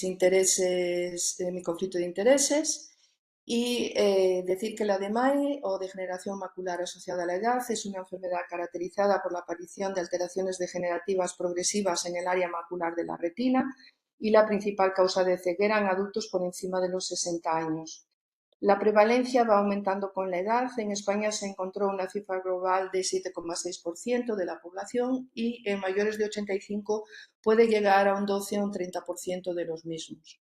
intereses, de mi conflicto de intereses y decir que la DMAE o degeneración macular asociada a la edad es una enfermedad caracterizada por la aparición de alteraciones degenerativas progresivas en el área macular de la retina y la principal causa de ceguera en adultos por encima de los 60 años. La prevalencia va aumentando con la edad. En España se encontró una cifra global de 7,6% de la población y en mayores de 85 puede llegar a un 12 o un 30% de los mismos.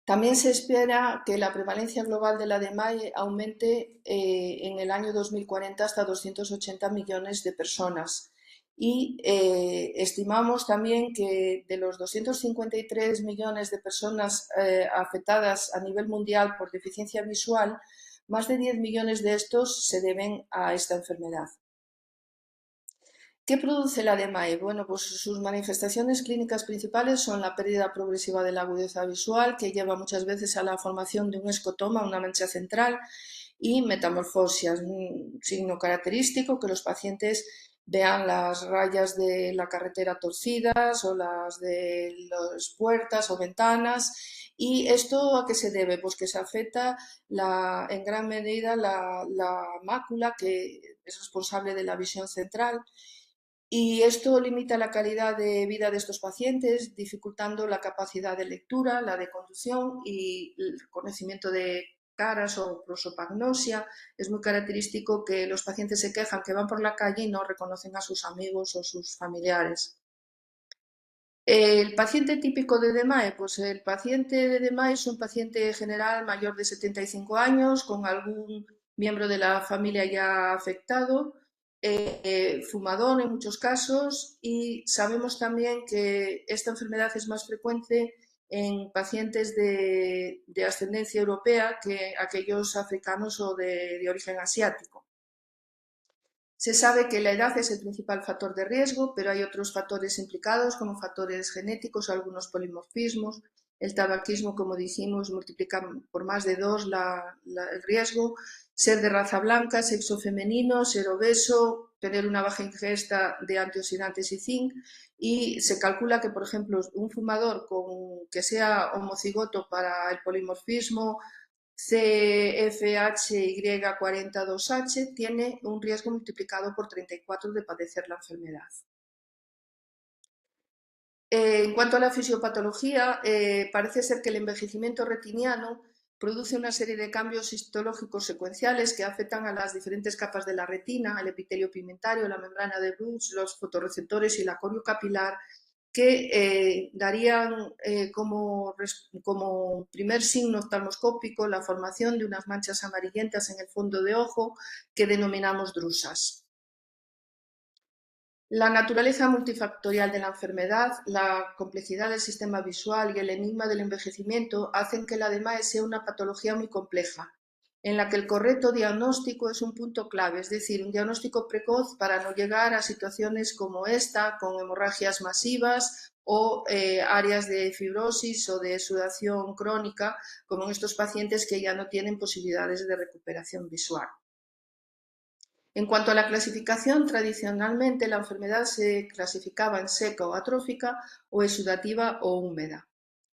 También se espera que la prevalencia global de la DMAE aumente en el año 2040 hasta 280 millones de personas. Y estimamos también que de los 253 millones de personas afectadas a nivel mundial por deficiencia visual, más de 10 millones de estos se deben a esta enfermedad. ¿Qué produce la DMAE? Bueno, pues sus manifestaciones clínicas principales son la pérdida progresiva de la agudeza visual, que lleva muchas veces a la formación de un escotoma, una mancha central, y metamorfosias, un signo característico que los pacientes vean las rayas de la carretera torcidas o las de las puertas o ventanas. ¿Y esto a qué se debe? Pues que se afecta en gran medida la mácula, que es responsable de la visión central, y esto limita la calidad de vida de estos pacientes, dificultando la capacidad de lectura, la de conducción y el conocimiento de caras o prosopagnosia. Es muy característico que los pacientes se quejan que van por la calle y no reconocen a sus amigos o sus familiares. El paciente típico de DMAE, pues el paciente de DMAE es un paciente general mayor de 75 años con algún miembro de la familia ya afectado, fumador en muchos casos, y sabemos también que esta enfermedad es más frecuente en pacientes de ascendencia europea que aquellos africanos o de origen asiático. Se sabe que la edad es el principal factor de riesgo, pero hay otros factores implicados como factores genéticos o algunos polimorfismos. El tabaquismo, como dijimos, multiplica por más de 2 el riesgo. Ser de raza blanca, sexo femenino, ser obeso, tener una baja ingesta de antioxidantes y zinc. Y se calcula que, por ejemplo, un fumador que sea homocigoto para el polimorfismo CFHY42H tiene un riesgo multiplicado por 34 de padecer la enfermedad. En cuanto a la fisiopatología, parece ser que el envejecimiento retiniano produce una serie de cambios histológicos secuenciales que afectan a las diferentes capas de la retina, al epitelio pigmentario, la membrana de Bruch, los fotorreceptores y la corio capilar, que darían como primer signo oftalmoscópico la formación de unas manchas amarillentas en el fondo de ojo que denominamos drusas. La naturaleza multifactorial de la enfermedad, la complejidad del sistema visual y el enigma del envejecimiento hacen que la DMAE sea una patología muy compleja, en la que el correcto diagnóstico es un punto clave, es decir, un diagnóstico precoz para no llegar a situaciones como esta, con hemorragias masivas o áreas de fibrosis o de sudación crónica, como en estos pacientes que ya no tienen posibilidades de recuperación visual. En cuanto a la clasificación, tradicionalmente la enfermedad se clasificaba en seca o atrófica o exudativa o húmeda,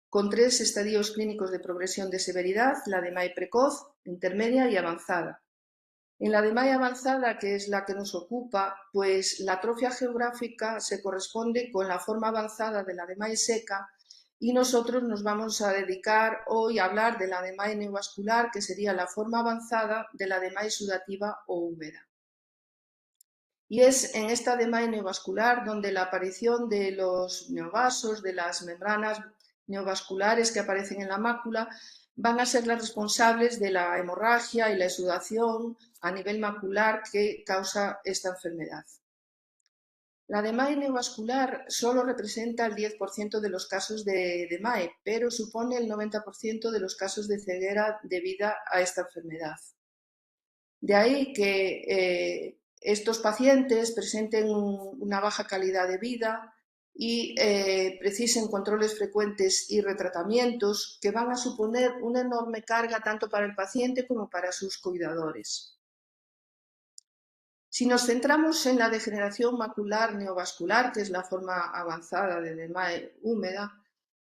con 3 estadios clínicos de progresión de severidad: la DMAE precoz, intermedia y avanzada. En la DMAE avanzada, que es la que nos ocupa, pues la atrofia geográfica se corresponde con la forma avanzada de la DMAE seca, y nosotros nos vamos a dedicar hoy a hablar de la DMAE neovascular, que sería la forma avanzada de la DMAE exudativa o húmeda. Y es en esta DMAE neovascular donde la aparición de los neovasos, de las membranas neovasculares que aparecen en la mácula, van a ser las responsables de la hemorragia y la exudación a nivel macular que causa esta enfermedad. La DMAE neovascular solo representa el 10% de los casos de DMAE, pero supone el 90% de los casos de ceguera debida a esta enfermedad. De ahí que estos pacientes presenten una baja calidad de vida y precisen controles frecuentes y retratamientos que van a suponer una enorme carga tanto para el paciente como para sus cuidadores. Si nos centramos en la degeneración macular neovascular, que es la forma avanzada de DMAE húmeda,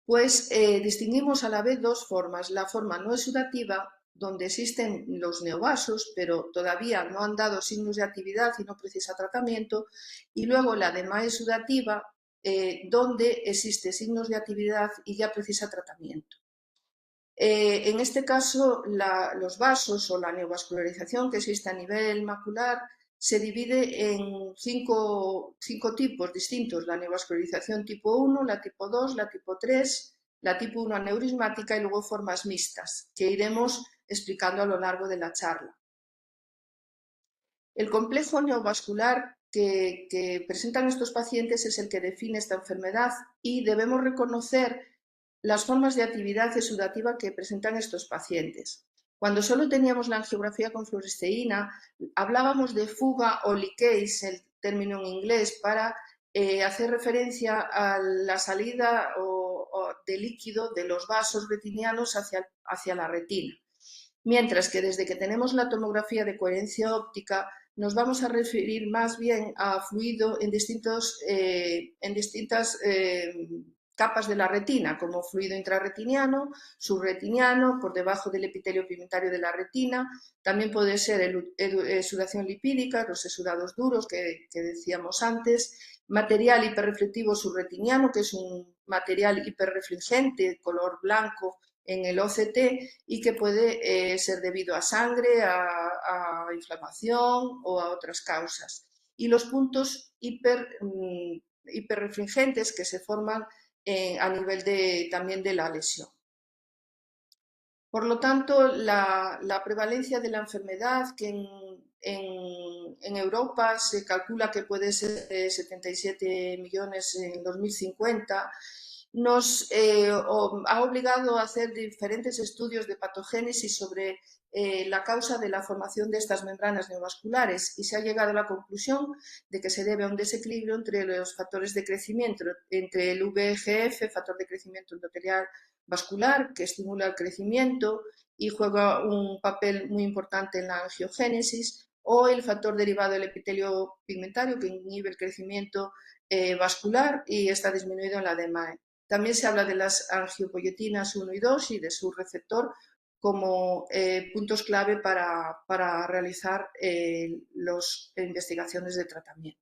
Pues distinguimos a la vez dos formas. La forma no exudativa, donde existen los neovasos, pero todavía no han dado signos de actividad y no precisa tratamiento, y luego la DMAE exudativa, donde existe signos de actividad y ya precisa tratamiento. En este caso, los vasos o la neovascularización que existe a nivel macular se divide en cinco tipos distintos: la neovascularización tipo 1, la tipo 2, la tipo 3, la tipo 1 aneurismática y luego formas mixtas, que iremos explicando a lo largo de la charla. El complejo neovascular que presentan estos pacientes es el que define esta enfermedad y debemos reconocer las formas de actividad exudativa que presentan estos pacientes. Cuando solo teníamos la angiografía con fluoresceína, hablábamos de fuga o leakage, el término en inglés, para hacer referencia a la salida de líquido de los vasos retinianos hacia la retina. Mientras que desde que tenemos la tomografía de coherencia óptica nos vamos a referir más bien a fluido en distintas capas de la retina, como fluido intrarretiniano, subretiniano, por debajo del epitelio pigmentario de la retina. También puede ser exudación lipídica, los exudados duros que decíamos antes, material hiperreflectivo subretiniano, que es un material hiperrefringente, color blanco, en el OCT y que puede ser debido a sangre, a inflamación o a otras causas. Y los puntos hiperrefringentes que se forman a nivel también de la lesión. Por lo tanto, la prevalencia de la enfermedad, que en Europa se calcula que puede ser de 77 millones en 2050, nos ha obligado a hacer diferentes estudios de patogénesis sobre la causa de la formación de estas membranas neovasculares y se ha llegado a la conclusión de que se debe a un desequilibrio entre los factores de crecimiento, entre el VEGF, factor de crecimiento endotelial vascular, que estimula el crecimiento y juega un papel muy importante en la angiogénesis, o el factor derivado del epitelio pigmentario, que inhibe el crecimiento vascular y está disminuido en la DMAE. También se habla de las angiopoietinas 1 y 2 y de su receptor como puntos clave para realizar las investigaciones de tratamiento.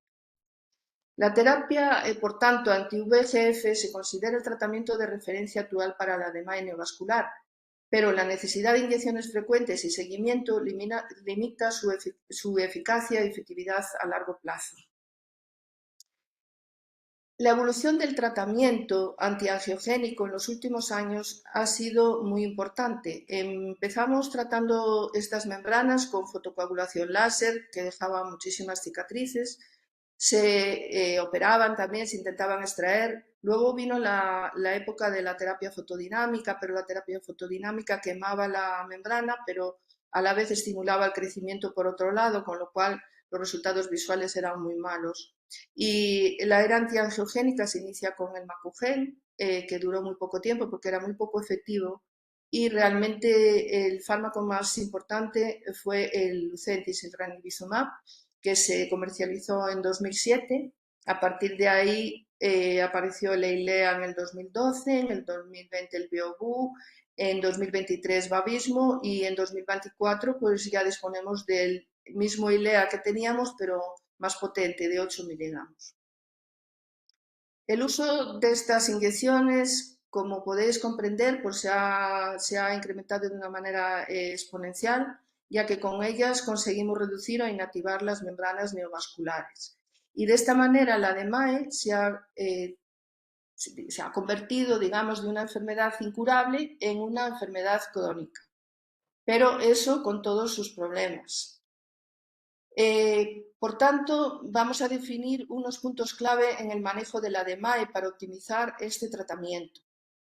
La terapia, por tanto, anti-VEGF se considera el tratamiento de referencia actual para la DMAE neovascular, pero la necesidad de inyecciones frecuentes y seguimiento limita su eficacia y efectividad a largo plazo. La evolución del tratamiento antiangiogénico en los últimos años ha sido muy importante. Empezamos tratando estas membranas con fotocoagulación láser, que dejaba muchísimas cicatrices. Se operaban también, se intentaban extraer. Luego vino la época de la terapia fotodinámica, pero la terapia fotodinámica quemaba la membrana, pero a la vez estimulaba el crecimiento por otro lado, con lo cual los resultados visuales eran muy malos. Y la era antiangiogénica se inicia con el Macugen, que duró muy poco tiempo porque era muy poco efectivo, y realmente el fármaco más importante fue el Lucentis, el ranibizumab, que se comercializó en 2007. A partir de ahí apareció el Eylea en el 2012, en el 2020 el Beovu, en 2023 Vabysmo y en 2024 pues ya disponemos del mismo Eylea que teníamos, pero más potente, de 8 miligramos. El uso de estas inyecciones, como podéis comprender, pues se ha incrementado de una manera exponencial, ya que con ellas conseguimos reducir o inactivar las membranas neovasculares. Y de esta manera la DMAE se ha convertido, digamos, de una enfermedad incurable en una enfermedad crónica. Pero eso con todos sus problemas. Por tanto, vamos a definir unos puntos clave en el manejo de la DMAE para optimizar este tratamiento.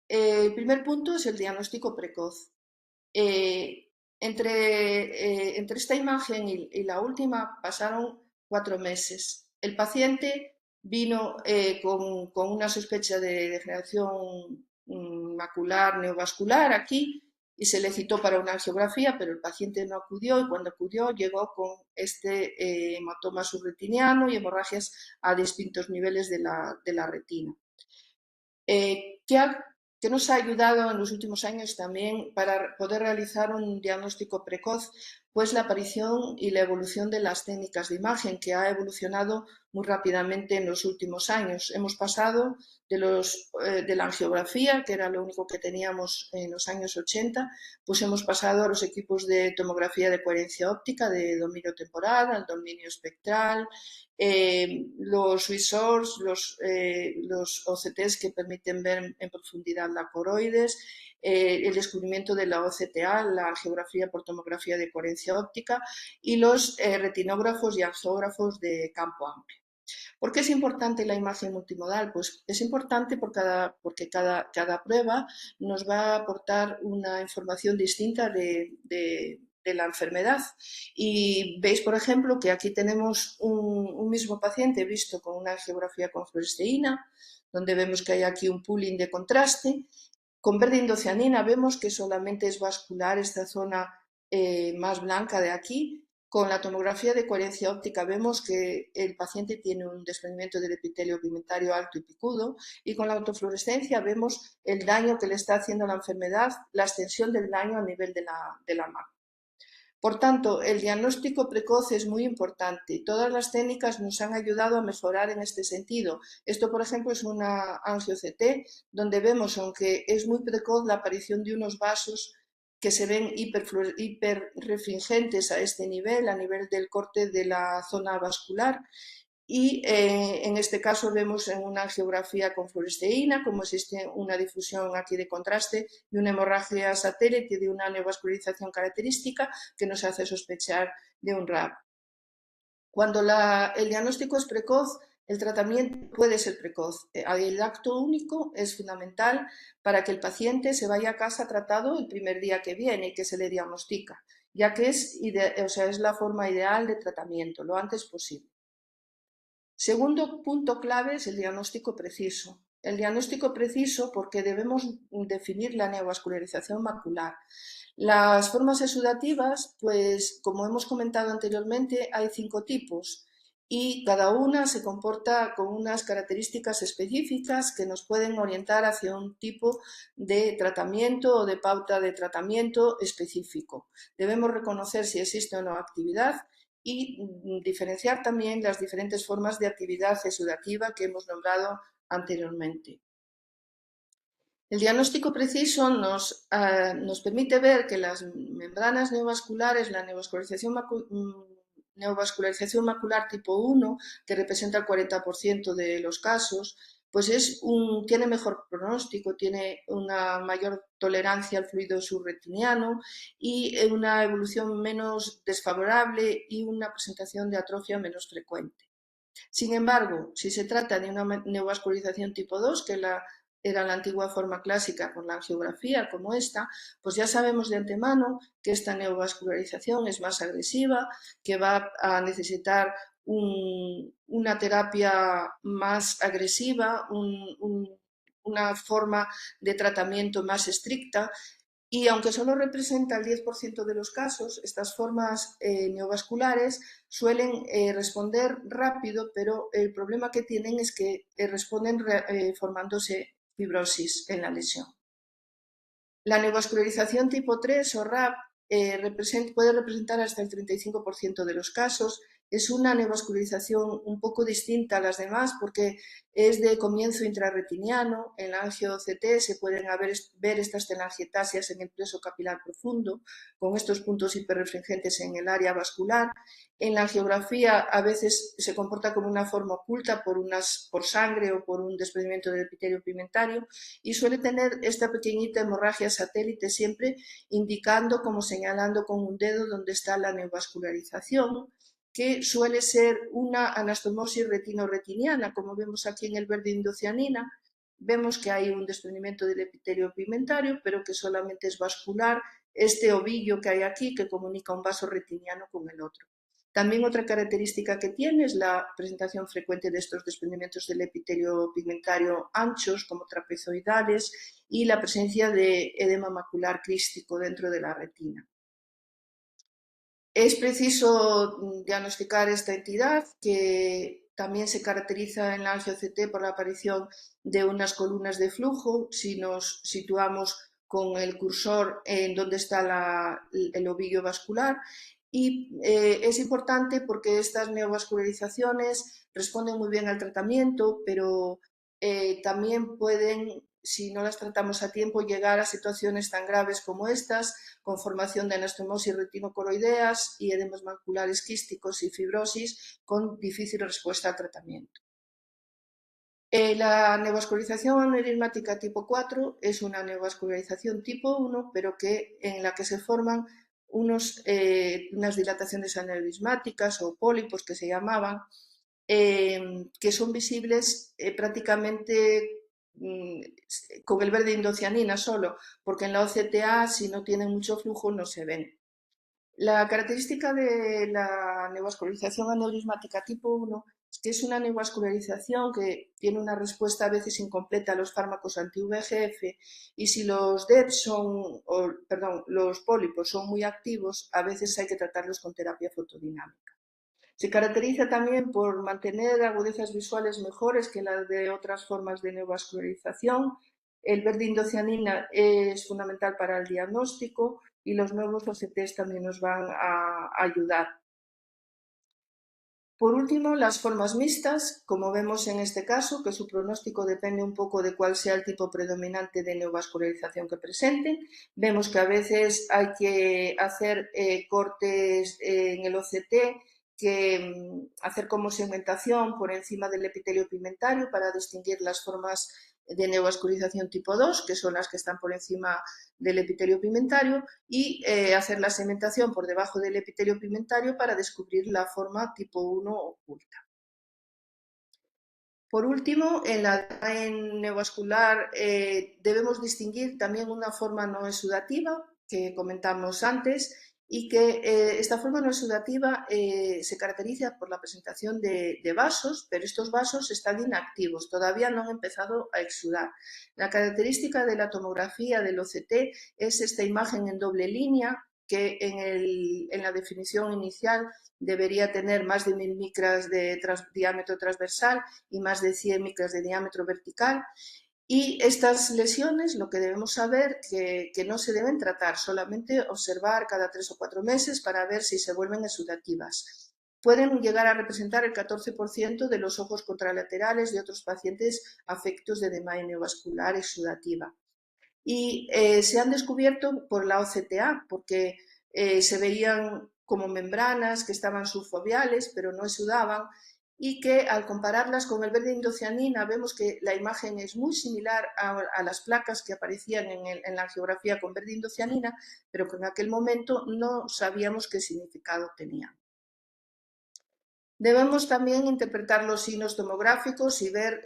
El primer punto es el diagnóstico precoz. Entre esta imagen y la última pasaron 4 meses. El paciente vino con una sospecha de degeneración macular neovascular aquí y se le citó para una angiografía, pero el paciente no acudió y cuando acudió llegó con este hematoma subretiniano y hemorragias a distintos niveles de la retina. ¿Qué que nos ha ayudado en los últimos años también para poder realizar un diagnóstico precoz, pues la aparición y la evolución de las técnicas de imagen, que ha evolucionado muy rápidamente en los últimos años. Hemos pasado de la angiografía, que era lo único que teníamos en los años 80, pues hemos pasado a los equipos de tomografía de coherencia óptica, de dominio temporal, al dominio espectral, los resource, los OCTs que permiten ver en profundidad la coroides, el descubrimiento de la OCTA, la geografía por tomografía de coherencia óptica, y los retinógrafos y angiógrafos de campo amplio. ¿Por qué es importante la imagen multimodal? Pues es importante porque cada prueba nos va a aportar una información distinta de la enfermedad. Y veis, por ejemplo, que aquí tenemos un mismo paciente visto con una angiografía con fluoresceína, donde vemos que hay aquí un pooling de contraste. Con verde indocianina vemos que solamente es vascular esta zona más blanca de aquí. Con la tomografía de coherencia óptica vemos que el paciente tiene un desprendimiento del epitelio pigmentario alto y picudo, y con la autofluorescencia vemos el daño que le está haciendo la enfermedad, la extensión del daño a nivel de la mama. Por tanto, el diagnóstico precoz es muy importante. Todas las técnicas nos han ayudado a mejorar en este sentido. Esto, por ejemplo, es una angio-CT donde vemos, aunque es muy precoz, la aparición de unos vasos que se ven hiperrefringentes a este nivel, a nivel del corte de la zona vascular, y en este caso vemos en una angiografía con fluoresceína como existe una difusión aquí de contraste y una hemorragia satélite de una neovascularización característica que nos hace sospechar de un RAP. Cuando el diagnóstico es precoz, el tratamiento puede ser precoz. El acto único es fundamental para que el paciente se vaya a casa tratado el primer día que viene y que se le diagnostica, ya que es la forma ideal de tratamiento, lo antes posible. Segundo punto clave es el diagnóstico preciso. El diagnóstico preciso porque debemos definir la neovascularización macular. Las formas exudativas, pues como hemos comentado anteriormente, hay 5 tipos y cada una se comporta con unas características específicas que nos pueden orientar hacia un tipo de tratamiento o de pauta de tratamiento específico. Debemos reconocer si existe o no actividad y diferenciar también las diferentes formas de actividad exudativa que hemos nombrado anteriormente. El diagnóstico preciso nos permite ver que las membranas neovasculares, la neovascularización macular tipo 1, que representa el 40% de los casos, pues tiene mejor pronóstico, tiene una mayor tolerancia al fluido subretiniano y una evolución menos desfavorable y una presentación de atrofia menos frecuente. Sin embargo, si se trata de una neovascularización tipo 2, que era la antigua forma clásica con la angiografía como esta, pues ya sabemos de antemano que esta neovascularización es más agresiva, que va a necesitar una terapia más agresiva, una forma de tratamiento más estricta, y aunque solo representa el 10% de los casos, estas formas neovasculares suelen responder rápido, pero el problema que tienen es que responden formándose fibrosis en la lesión. La neovascularización tipo 3 o RAP puede representar hasta el 35% de los casos. Es una neovascularización un poco distinta a las demás porque es de comienzo intrarretiniano. En la angio-CT se pueden ver estas telangiectasias en el pleso capilar profundo, con estos puntos hiperrefringentes en el área vascular. En la angiografía a veces se comporta como una forma oculta por sangre o por un desprendimiento del epitelio pigmentario y suele tener esta pequeñita hemorragia satélite siempre indicando, como señalando con un dedo, dónde está la neovascularización, que suele ser una anastomosis retino-retiniana, como vemos aquí en el verde indocianina. Vemos que hay un desprendimiento del epitelio pigmentario, pero que solamente es vascular este ovillo que hay aquí que comunica un vaso retiniano con el otro. También otra característica que tiene es la presentación frecuente de estos desprendimientos del epitelio pigmentario anchos, como trapezoidales, y la presencia de edema macular crístico dentro de la retina. Es preciso diagnosticar esta entidad que también se caracteriza en la angio-OCT por la aparición de unas columnas de flujo. Si nos situamos con el cursor en donde está el ovillo vascular, y es importante porque estas neovascularizaciones responden muy bien al tratamiento, pero también pueden, si no las tratamos a tiempo, llegar a situaciones tan graves como estas, con formación de anastomosis retinocoroideas y edemas maculares quísticos y fibrosis, con difícil respuesta al tratamiento. La neovascularización aneurismática tipo 4 es una neovascularización tipo 1, pero en la que se forman unas dilataciones aneurismáticas o pólipos que se llamaban, que son visibles prácticamente con el verde indocianina solo, porque en la OCTA, si no tienen mucho flujo, no se ven. La característica de la neovascularización aneurismática tipo 1 es que es una neovascularización que tiene una respuesta a veces incompleta a los fármacos anti-VEGF, y si los los pólipos son muy activos, a veces hay que tratarlos con terapia fotodinámica. Se caracteriza también por mantener agudezas visuales mejores que las de otras formas de neovascularización. El verde indocianina es fundamental para el diagnóstico y los nuevos OCTs también nos van a ayudar. Por último, las formas mixtas, como vemos en este caso, que su pronóstico depende un poco de cuál sea el tipo predominante de neovascularización que presenten. Vemos que a veces hay que hacer cortes en el OCT, hacer como segmentación por encima del epitelio pigmentario para distinguir las formas de neovascularización tipo 2, que son las que están por encima del epitelio pigmentario, y hacer la segmentación por debajo del epitelio pigmentario para descubrir la forma tipo 1 oculta. Por último, en la neovascular debemos distinguir también una forma no exudativa que comentamos antes, y que esta forma no exudativa se caracteriza por la presentación de vasos, pero estos vasos están inactivos, todavía no han empezado a exudar. La característica de la tomografía del OCT es esta imagen en doble línea, que en la definición inicial debería tener más de 1000 micras de diámetro transversal y más de 100 micras de diámetro vertical. Y estas lesiones, lo que debemos saber, que no se deben tratar, solamente observar cada 3 o 4 meses para ver si se vuelven exudativas. Pueden llegar a representar el 14% de los ojos contralaterales de otros pacientes afectos de edema neovascular exudativa. Y se han descubierto por la OCTA, porque se veían como membranas que estaban subfoveales, pero no exudaban, y que al compararlas con el verde indocianina vemos que la imagen es muy similar a las placas que aparecían en la angiografía con verde indocianina, pero que en aquel momento no sabíamos qué significado tenían. Debemos también interpretar los signos tomográficos y ver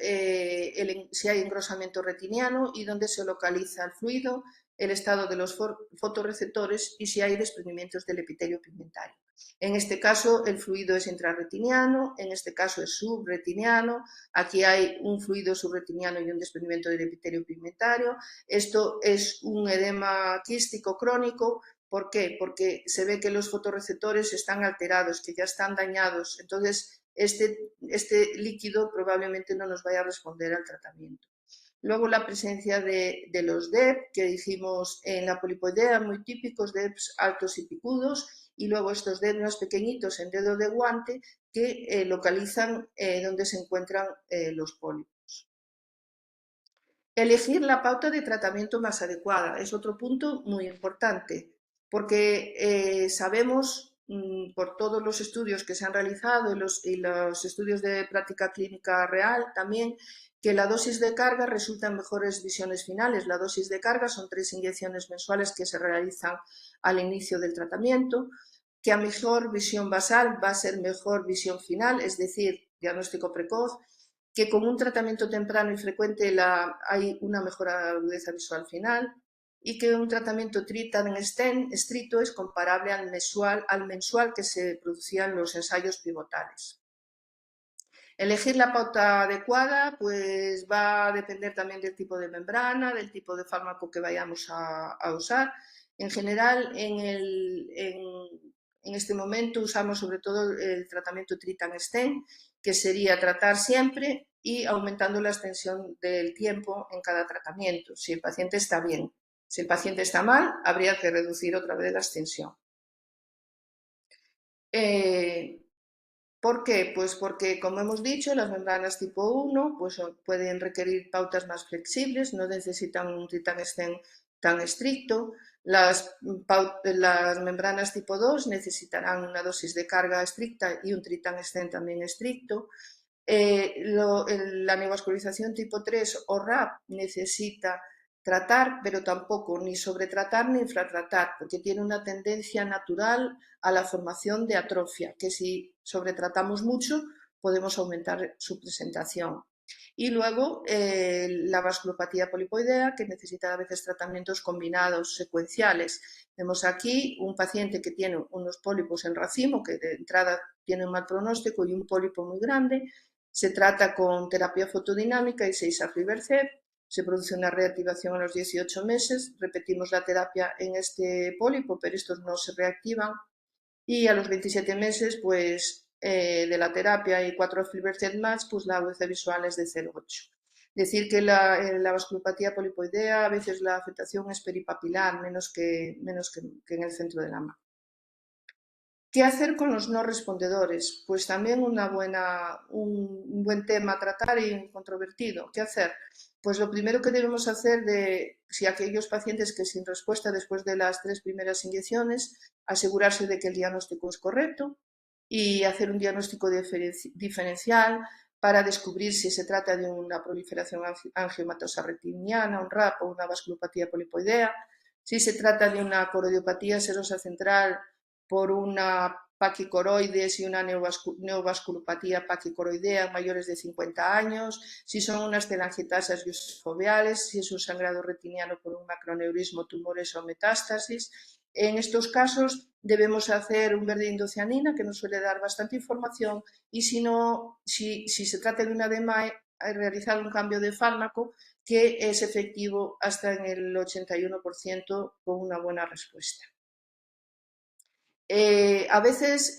si hay engrosamiento retiniano y dónde se localiza el fluido, el estado de los fotorreceptores y si hay desprendimientos del epitelio pigmentario. En este caso el fluido es intrarretiniano, en este caso es subretiniano, aquí hay un fluido subretiniano y un desprendimiento del epitelio pigmentario. Esto es un edema quístico crónico. ¿Por qué? Porque se ve que los fotorreceptores están alterados, que ya están dañados. Entonces, este líquido probablemente no nos vaya a responder al tratamiento. Luego la presencia de los DEP, que dijimos en la polipoidea, muy típicos, DEPs altos y picudos, y luego estos DEP más pequeñitos en dedo de guante que localizan donde se encuentran los pólipos. Elegir la pauta de tratamiento más adecuada es otro punto muy importante, porque sabemos por todos los estudios que se han realizado y los estudios de práctica clínica real también, que la dosis de carga resulta en mejores visiones finales. La dosis de carga son 3 inyecciones mensuales que se realizan al inicio del tratamiento, que a mejor visión basal va a ser mejor visión final, es decir, diagnóstico precoz, que con un tratamiento temprano y frecuente hay una mejora de agudeza visual final, y que un tratamiento Tritan-Sten estricto es comparable al mensual que se producía en los ensayos pivotales. Elegir la pauta adecuada pues va a depender también del tipo de membrana, del tipo de fármaco que vayamos a usar. En general, en este momento usamos sobre todo el tratamiento Tritan-Sten, que sería tratar siempre y aumentando la extensión del tiempo en cada tratamiento, si el paciente está bien. Si el paciente está mal, habría que reducir otra vez la extensión. ¿Por qué? Pues porque, como hemos dicho, las membranas tipo 1 pues, pueden requerir pautas más flexibles, no necesitan un tritán-estén tan estricto. Las membranas tipo 2 necesitarán una dosis de carga estricta y un tritán-estén también estricto. La neovascularización tipo 3 o RAP necesita tratar, pero tampoco ni sobretratar ni infratratar, porque tiene una tendencia natural a la formación de atrofia, que si sobretratamos mucho podemos aumentar su presentación. Y luego la vasculopatía polipoidea, que necesita a veces tratamientos combinados secuenciales. Vemos aquí un paciente que tiene unos pólipos en racimo, que de entrada tiene un mal pronóstico y un pólipo muy grande. Se trata con terapia fotodinámica y 6-Aflibercept. Se produce una reactivación a los 18 meses, repetimos la terapia en este pólipo, pero estos no se reactivan. Y a los 27 meses, pues, de la terapia y 4 Aflibercept más, pues la agudeza visual es de 0,8. Decir que la vasculopatía polipoidea, a veces la afectación es peripapilar, menos que en el centro de la mano. ¿Qué hacer con los no respondedores? Pues también un buen tema a tratar y controvertido. ¿Qué hacer? Pues lo primero que debemos hacer si aquellos pacientes que sin respuesta después de las 3 primeras inyecciones, asegurarse de que el diagnóstico es correcto y hacer un diagnóstico diferencial para descubrir si se trata de una proliferación angiomatosa retiniana, un RAP o una vasculopatía polipoidea, si se trata de una corodiopatía serosa central por una paquicoroides y una neovasculopatía paquicoroidea mayores de 50 años, si son unas telangiotasas foveales, si es un sangrado retiniano por un macroneurismo, tumores o metástasis. En estos casos debemos hacer un verde indocianina, que nos suele dar bastante información, y si se trata de una DMAE, realizar un cambio de fármaco que es efectivo hasta en el 81% con una buena respuesta. A veces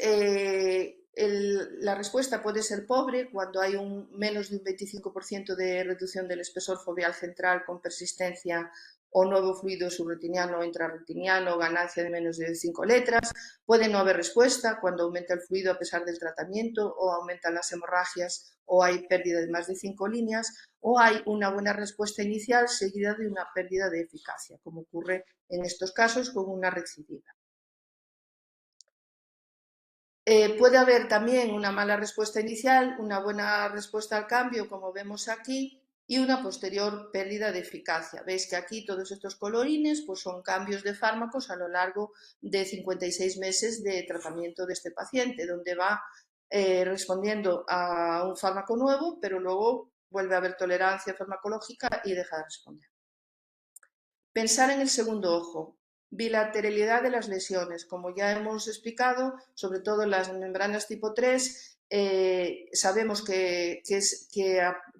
la respuesta puede ser pobre cuando hay menos de un 25% de reducción del espesor foveal central con persistencia o nuevo fluido subretiniano o intrarretiniano, ganancia de menos de 5 letras. Puede no haber respuesta cuando aumenta el fluido a pesar del tratamiento o aumentan las hemorragias o hay pérdida de más de 5 líneas o hay una buena respuesta inicial seguida de una pérdida de eficacia, como ocurre en estos casos con una recidiva. Puede haber también una mala respuesta inicial, una buena respuesta al cambio, como vemos aquí, y una posterior pérdida de eficacia. Veis que aquí todos estos colorines pues son cambios de fármacos a lo largo de 56 meses de tratamiento de este paciente, donde va respondiendo a un fármaco nuevo, pero luego vuelve a haber tolerancia farmacológica y deja de responder. Pensar en el segundo ojo. Bilateralidad de las lesiones. Como ya hemos explicado, sobre todo las membranas tipo 3, sabemos que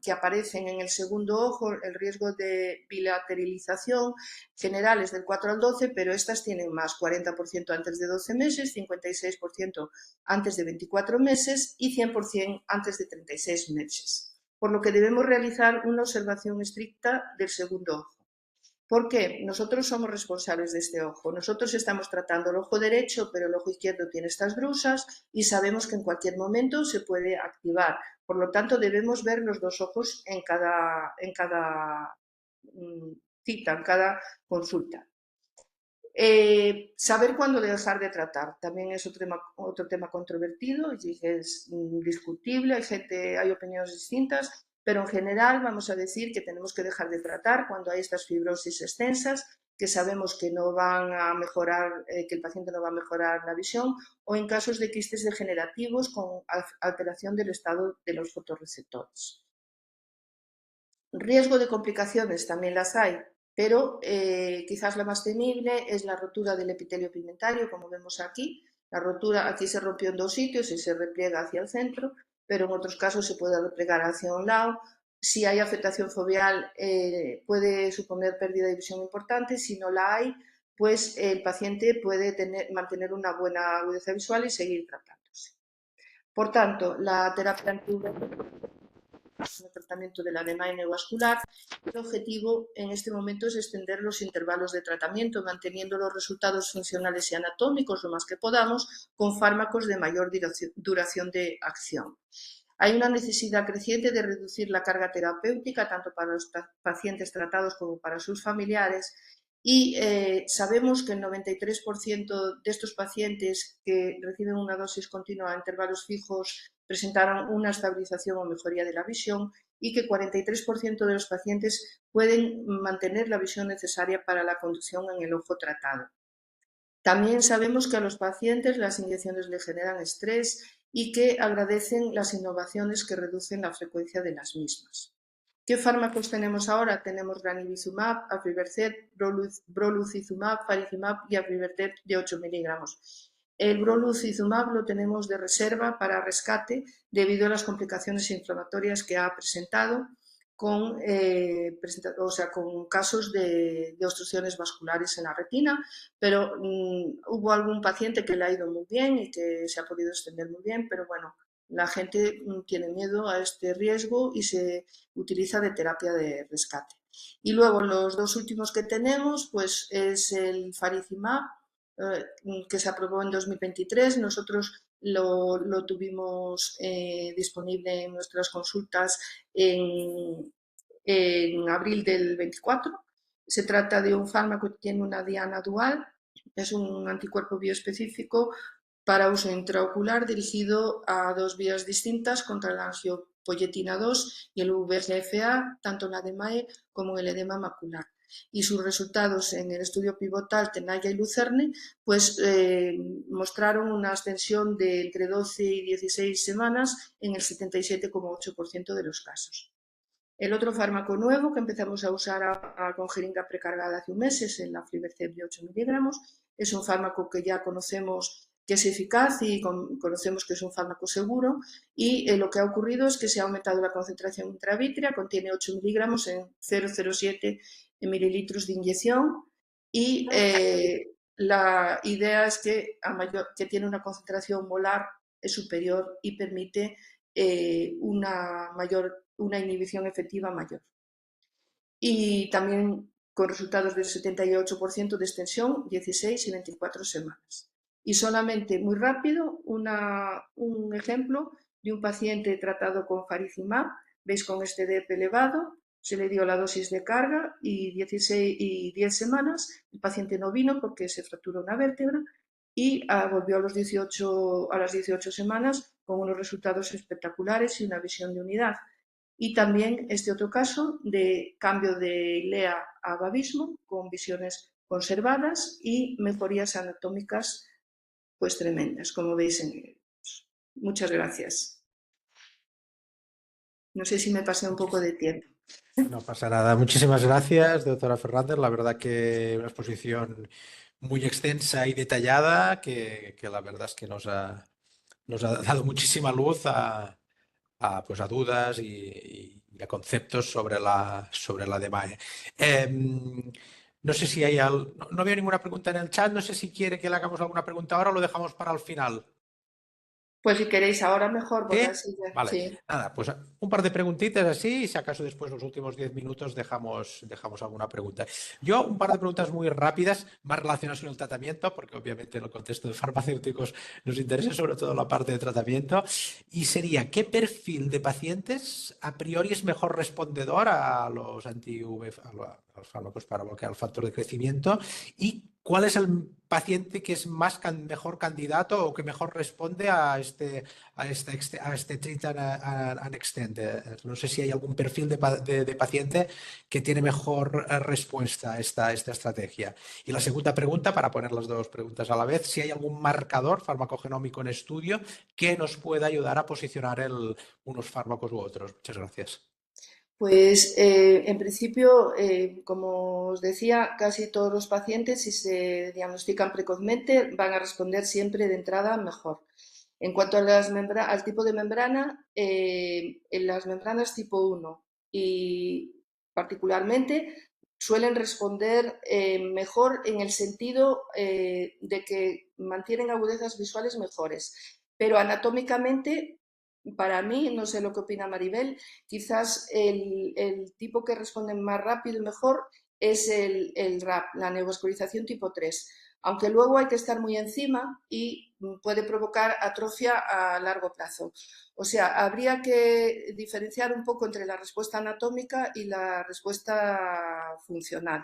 aparecen en el segundo ojo el riesgo de bilateralización general es del 4 al 12, pero estas tienen más, 40% antes de 12 meses, 56% antes de 24 meses y 100% antes de 36 meses. Por lo que debemos realizar una observación estricta del segundo ojo. ¿Por qué? Nosotros somos responsables de este ojo. Nosotros estamos tratando el ojo derecho, pero el ojo izquierdo tiene estas brusas y sabemos que en cualquier momento se puede activar. Por lo tanto, debemos ver los dos ojos en cada cita, en cada consulta. Saber cuándo dejar de tratar también es otro tema controvertido y es discutible, hay opiniones distintas, pero en general vamos a decir que tenemos que dejar de tratar cuando hay estas fibrosis extensas que sabemos que no van a mejorar, que el paciente no va a mejorar la visión, o en casos de quistes degenerativos con alteración del estado de los fotorreceptores. Riesgo de complicaciones también las hay, pero quizás la más temible es la rotura del epitelio pigmentario, como vemos aquí. La rotura aquí se rompió en dos sitios y se repliega hacia el centro, pero en otros casos se puede replegar hacia un lado. Si hay afectación foveal puede suponer pérdida de visión importante, si no la hay, pues el paciente puede mantener una buena agudeza visual y seguir tratándose. Por tanto, la terapia es el tratamiento de la edema neovascular. El objetivo en este momento es extender los intervalos de tratamiento, manteniendo los resultados funcionales y anatómicos lo más que podamos, con fármacos de mayor duración de acción. Hay una necesidad creciente de reducir la carga terapéutica tanto para los pacientes tratados como para sus familiares y sabemos que el 93% de estos pacientes que reciben una dosis continua a intervalos fijos presentaron una estabilización o mejoría de la visión y que 43% de los pacientes pueden mantener la visión necesaria para la conducción en el ojo tratado. También sabemos que a los pacientes las inyecciones les generan estrés y que agradecen las innovaciones que reducen la frecuencia de las mismas. ¿Qué fármacos tenemos ahora? Tenemos ranibizumab, aflibercept, brolucizumab, faricimab y aflibercept de 8 miligramos. El brolucizumab lo tenemos de reserva para rescate debido a las complicaciones inflamatorias que ha presentado con casos de obstrucciones vasculares en la retina, pero hubo algún paciente que le ha ido muy bien y que se ha podido extender muy bien, pero bueno, la gente tiene miedo a este riesgo y se utiliza de terapia de rescate. Y luego los dos últimos que tenemos, pues es el faricimab, que se aprobó en 2023. Nosotros lo tuvimos disponible en nuestras consultas en abril del 24. Se trata de un fármaco que tiene una diana dual, es un anticuerpo bioespecífico para uso intraocular dirigido a dos vías distintas contra la angiopoyetina 2 y el VEGF-A, tanto en la DMAE como en el edema macular. Y sus resultados en el estudio pivotal Tenaya y Lucerne pues mostraron una extensión de entre 12 y 16 semanas en el 77,8% de los casos. El otro fármaco nuevo que empezamos a usar con jeringa precargada hace un mes es el aflibercept de 8 miligramos. Es un fármaco que ya conocemos que es eficaz y conocemos que es un fármaco seguro y lo que ha ocurrido es que se ha aumentado la concentración intravítrea, contiene 8 miligramos en 0,07 mililitros de inyección y la idea es que, que tiene una concentración molar superior y permite una inhibición efectiva mayor. Y también con resultados del 78% de extensión, 16 y 24 semanas. Y solamente, muy rápido, un ejemplo de un paciente tratado con faricimab, veis con este DEP elevado, se le dio la dosis de carga y 16 y 10 semanas, el paciente no vino porque se fracturó una vértebra y volvió a las 18 semanas con unos resultados espectaculares y una visión de unidad. Y también este otro caso de cambio de ILEA a babismo con visiones conservadas y mejorías anatómicas pues tremendas, como veis en ellos. Muchas gracias. No sé si me pasé un poco de tiempo. No pasa nada. Muchísimas gracias, doctora Fernández. La verdad que una exposición muy extensa y detallada que la verdad es que nos ha dado muchísima luz pues a dudas y a conceptos sobre la DMAE. No sé si hay no veo ninguna pregunta en el chat. No sé si quiere que le hagamos alguna pregunta ahora o lo dejamos para el final. Pues si queréis ahora mejor, porque ¿Sí? así ya, Vale, sí. nada, pues un par de preguntitas así y si acaso después los últimos 10 minutos dejamos alguna pregunta. Yo un par de preguntas muy rápidas, más relacionadas con el tratamiento, porque obviamente en el contexto de farmacéuticos nos interesa sobre todo la parte de tratamiento, y sería, ¿qué perfil de pacientes a priori es mejor respondedor a los a los fármacos para bloquear el factor de crecimiento? ¿Y cuál es el paciente que es mejor candidato o que mejor responde a este treat and extend? No sé si hay algún perfil de paciente que tiene mejor respuesta a esta estrategia. Y la segunda pregunta, para poner las dos preguntas a la vez, si hay algún marcador farmacogenómico en estudio que nos pueda ayudar a posicionar unos fármacos u otros. Muchas gracias. Pues en principio, como os decía, casi todos los pacientes, si se diagnostican precozmente, van a responder siempre de entrada mejor. En cuanto a al tipo de membrana, en las membranas tipo 1 y particularmente suelen responder mejor en el sentido de que mantienen agudezas visuales mejores, pero anatómicamente, para mí, no sé lo que opina Maribel, quizás el tipo que responde más rápido y mejor es el RAP, la neovascularización tipo 3, aunque luego hay que estar muy encima y puede provocar atrofia a largo plazo. O sea, habría que diferenciar un poco entre la respuesta anatómica y la respuesta funcional.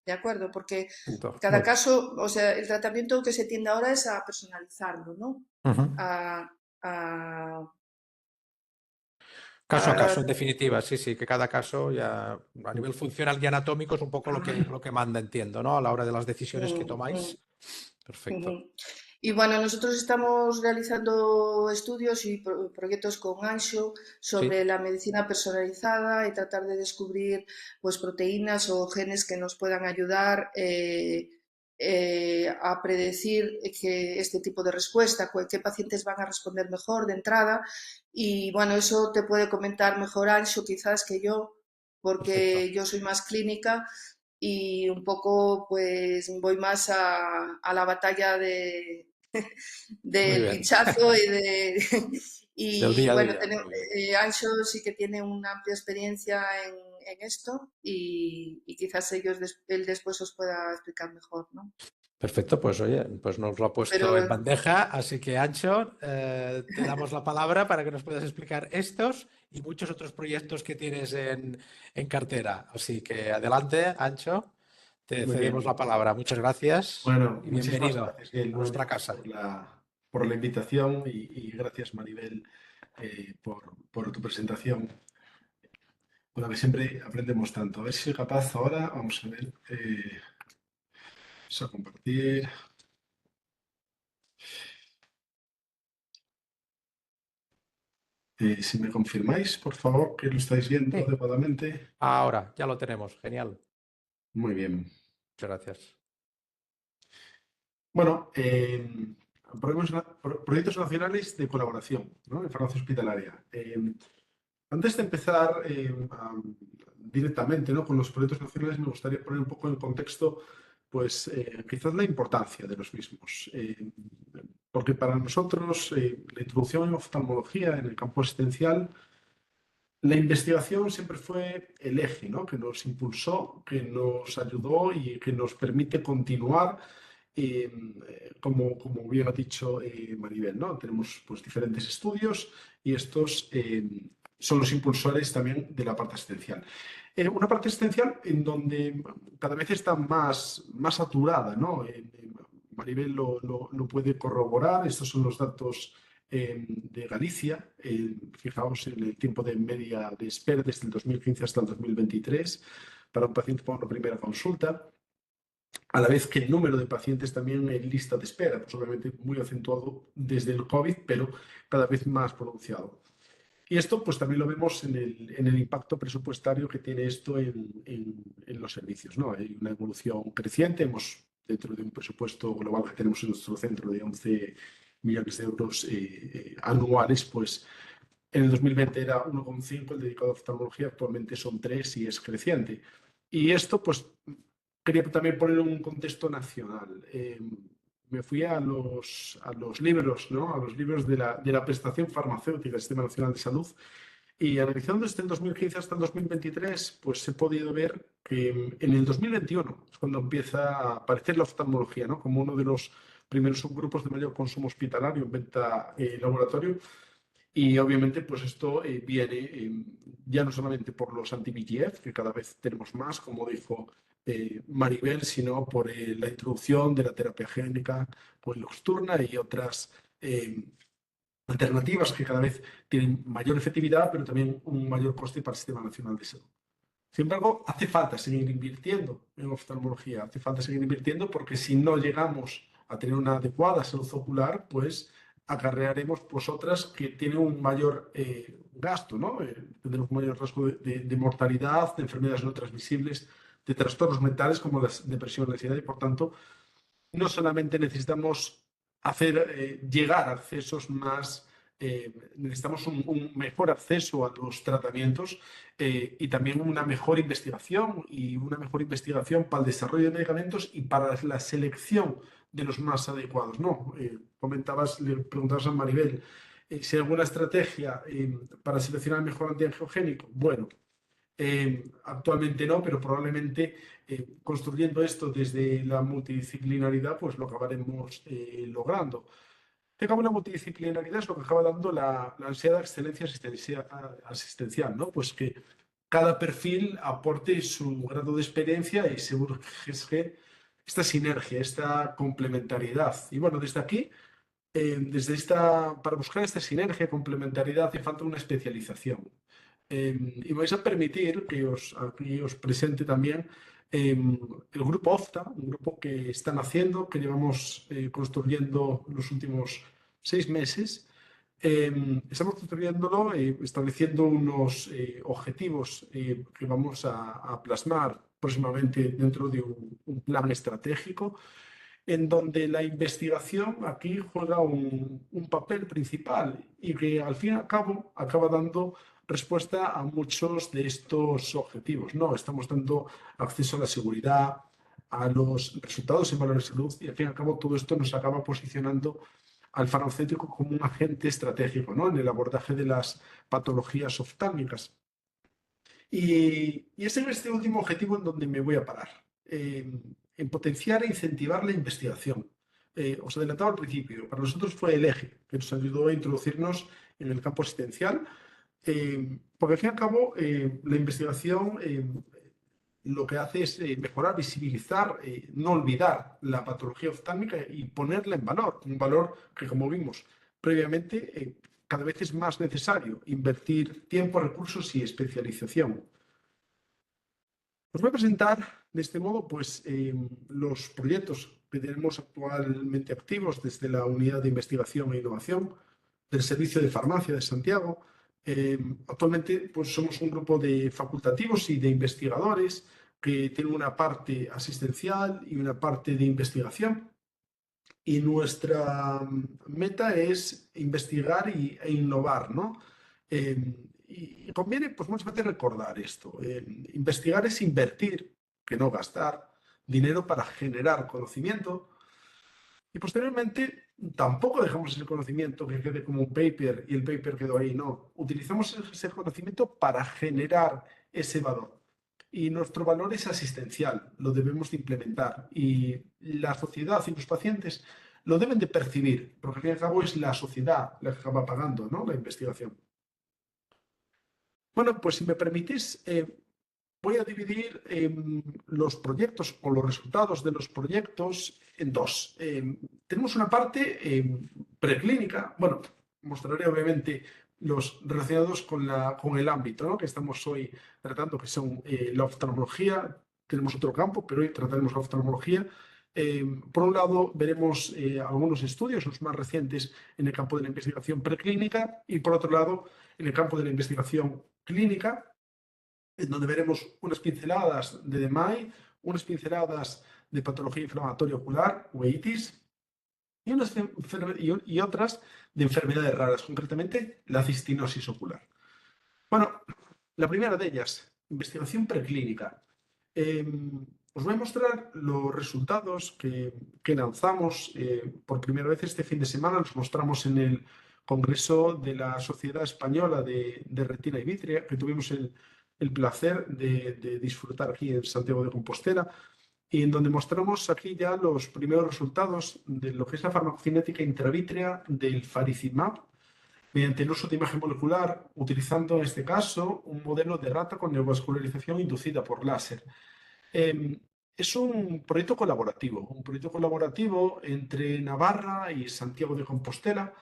¿De acuerdo? Porque Muy cada bien. caso, o sea, el tratamiento que se tiende ahora es a personalizarlo, ¿no? Ujú. A, a, Caso a caso, a, en definitiva, sí, sí, que cada caso ya a nivel funcional y anatómico es un poco lo que manda, entiendo, ¿no? A la hora de las decisiones que tomáis. Perfecto. Y bueno, nosotros estamos realizando estudios y proyectos con Anxo Sí, sobre la medicina personalizada y tratar de descubrir pues, proteínas o genes que nos puedan ayudar a predecir este tipo de respuesta, qué pacientes van a responder mejor de entrada. Y bueno, eso te puede comentar mejor Anxo quizás que yo, perfecto. porque yo soy más clínica y un poco pues voy más a la batalla Muy del bien. pinchazo Del y día a bueno, día, muy bien. Ancho sí que tiene una amplia experiencia en esto y quizás él después os pueda explicar mejor, ¿no? Perfecto, pues oye, pues nos lo ha Pero puesto en bandeja, así que Ancho, te damos la palabra para que nos puedas explicar estos y muchos otros proyectos que tienes en cartera. Así que adelante, Ancho, te Muy cedemos la bien. palabra. Muchas gracias Bueno, y muchísimas bienvenido gracias, Gael, a nuestra nuevamente casa. por la invitación y gracias, Maribel, por tu presentación. Bueno, que siempre aprendemos tanto. A ver si soy capaz ahora. Vamos a ver. Vamos a compartir. Si me confirmáis, por favor, que lo estáis viendo Sí, adecuadamente. ahora ya lo tenemos. Genial. Muy bien. Muchas gracias. Bueno, proyectos nacionales de colaboración, ¿no? En farmacia hospitalaria. Antes de empezar directamente, ¿no? Con los proyectos nacionales, me gustaría poner un poco en contexto, pues quizás la importancia de los mismos. Porque para nosotros, la introducción en oftalmología en el campo asistencial, la investigación siempre fue el eje, ¿no? Que nos impulsó, que nos ayudó y que nos permite continuar, como bien ha dicho Maribel, ¿no? Tenemos pues, diferentes estudios y estos son los impulsores también de la parte asistencial. Una parte asistencial en donde cada vez está más saturada, ¿no? Maribel lo puede corroborar, estos son los datos de Galicia. Fijaos en el tiempo de media de espera desde el 2015 hasta el 2023 para un paciente por una primera consulta, a la vez que el número de pacientes también en lista de espera, pues obviamente muy acentuado desde el COVID, pero cada vez más pronunciado. Y esto pues también lo vemos en el impacto presupuestario que tiene esto en los servicios, ¿no? Hay una evolución creciente, hemos dentro de un presupuesto global que tenemos en nuestro centro de 11 millones de euros anuales, pues en el 2020 era 1,5 el dedicado a oftalmología, actualmente son 3 y es creciente. Y esto pues quería también poner un contexto nacional. Me fui a los libros, ¿no? A los libros de la prestación farmacéutica del Sistema Nacional de Salud y analizando desde el 2015 hasta el 2023, pues he podido ver que en el 2021 es cuando empieza a aparecer la oftalmología, ¿no? Como uno de los primeros subgrupos de mayor consumo hospitalario en venta laboratorio. Y obviamente, pues esto viene ya no solamente por los anti-VEGF, que cada vez tenemos más, como dijo Maribel, sino por la introducción de la terapia génica, pues Luxturna y otras alternativas que cada vez tienen mayor efectividad, pero también un mayor coste para el Sistema Nacional de Salud. Sin embargo, hace falta seguir invirtiendo en oftalmología, hace falta seguir invirtiendo porque si no llegamos a tener una adecuada salud ocular, pues acarrearemos pues, otras que tienen un mayor gasto, ¿no? Tendremos un mayor riesgo de mortalidad, de enfermedades no transmisibles, de trastornos mentales como la depresión, la ansiedad y por tanto no solamente necesitamos llegar a accesos más, necesitamos un mejor acceso a los tratamientos y también una mejor investigación para el desarrollo de medicamentos y para la selección de los más adecuados, ¿no? Le preguntabas a Maribel si hay alguna estrategia para seleccionar el mejor antiangiogénico. Bueno, actualmente no, pero probablemente construyendo esto desde la multidisciplinaridad, pues lo acabaremos logrando. Al cabo, la multidisciplinaridad es lo que acaba dando la ansiada excelencia asistencial, ¿no? Pues que cada perfil aporte su grado de experiencia y se busque esta sinergia, esta complementariedad. Y bueno, desde aquí, para buscar esta sinergia, complementariedad, hace falta una especialización. Y vais a permitir que aquí os presente también el grupo OFTA, un grupo que están haciendo, que llevamos construyendo los últimos 6 meses. Estamos construyéndolo, estableciendo unos objetivos que vamos a plasmar próximamente dentro de un plan estratégico en donde la investigación aquí juega un papel principal y que al fin y al cabo acaba dando respuesta a muchos de estos objetivos, ¿no? Estamos dando acceso a la seguridad, a los resultados en valores de salud y al fin y al cabo todo esto nos acaba posicionando al farmacéutico como un agente estratégico, ¿no? En el abordaje de las patologías oftálmicas. Y es en este último objetivo en donde me voy a parar, en potenciar e incentivar la investigación. Os adelantaba al principio, para nosotros fue el eje que nos ayudó a introducirnos en el campo asistencial, porque al fin y al cabo la investigación lo que hace es mejorar, visibilizar, no olvidar la patología oftálmica y ponerla en valor, un valor que, como vimos previamente, cada vez es más necesario invertir tiempo, recursos y especialización. Os voy a presentar de este modo pues, los proyectos que tenemos actualmente activos desde la Unidad de Investigación e Innovación del Servicio de Farmacia de Santiago. Actualmente pues, somos un grupo de facultativos y de investigadores que tienen una parte asistencial y una parte de investigación. Y nuestra meta es investigar e innovar, ¿no? Y conviene, pues muchas veces recordar esto. Investigar es invertir, que no gastar, dinero para generar conocimiento. Y posteriormente, tampoco dejamos ese conocimiento que quede como un paper y el paper quedó ahí, no. Utilizamos ese conocimiento para generar ese valor. Y nuestro valor es asistencial, lo debemos de implementar. Y la sociedad y los pacientes lo deben de percibir, porque al fin y al cabo es la sociedad la que acaba pagando, ¿no?, la investigación. Bueno, pues si me permitís, voy a dividir los proyectos o los resultados de los proyectos en dos. Tenemos una parte preclínica. Bueno, mostraré obviamente los relacionados con el ámbito, ¿no?, que estamos hoy tratando, que son la oftalmología. Tenemos otro campo, pero hoy trataremos la oftalmología. Por un lado, veremos algunos estudios, los más recientes, en el campo de la investigación preclínica y, por otro lado, en el campo de la investigación clínica, en donde veremos unas pinceladas de DMAI, unas pinceladas de patología inflamatoria ocular, uveitis, y otras de enfermedades raras, concretamente la cistinosis ocular. Bueno, la primera de ellas, investigación preclínica. Os voy a mostrar los resultados que lanzamos por primera vez este fin de semana. Los mostramos en el Congreso de la Sociedad Española de Retina y Vitrea, que tuvimos el placer de disfrutar aquí en Santiago de Compostela, y en donde mostramos aquí ya los primeros resultados de lo que es la farmacocinética intravítrea del faricimab, mediante el uso de imagen molecular, utilizando en este caso un modelo de rata con neovascularización inducida por láser. Es un proyecto colaborativo entre Navarra y Santiago de Compostela,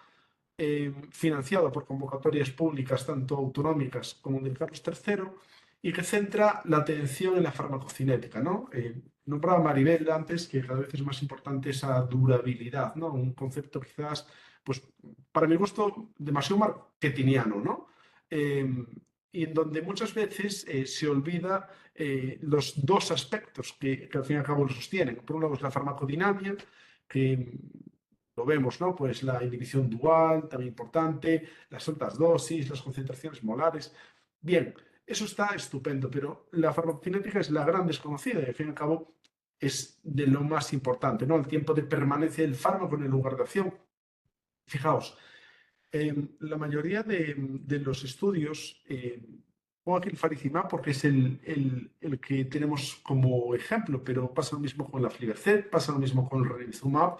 financiado por convocatorias públicas tanto autonómicas como del Carlos III, y que centra la atención en la farmacocinética, ¿no? Nombraba Maribel antes que cada vez es más importante esa durabilidad, ¿no? Un concepto quizás, pues, para mi gusto, demasiado marketingiano, ¿no? Y en donde muchas veces se olvida los dos aspectos que al fin y al cabo lo sostienen. Por un lado es la farmacodinamia, que lo vemos, ¿no? Pues la inhibición dual, tan importante, las altas dosis, las concentraciones molares. Bien, eso está estupendo, pero la farmacocinética es la gran desconocida y al fin y al cabo es de lo más importante, ¿no? El tiempo de permanencia del fármaco en el lugar de acción. Fijaos, la mayoría de los estudios, pongo aquí el faricimab porque es el que tenemos como ejemplo, pero pasa lo mismo con la aflibercept, pasa lo mismo con el ranibizumab.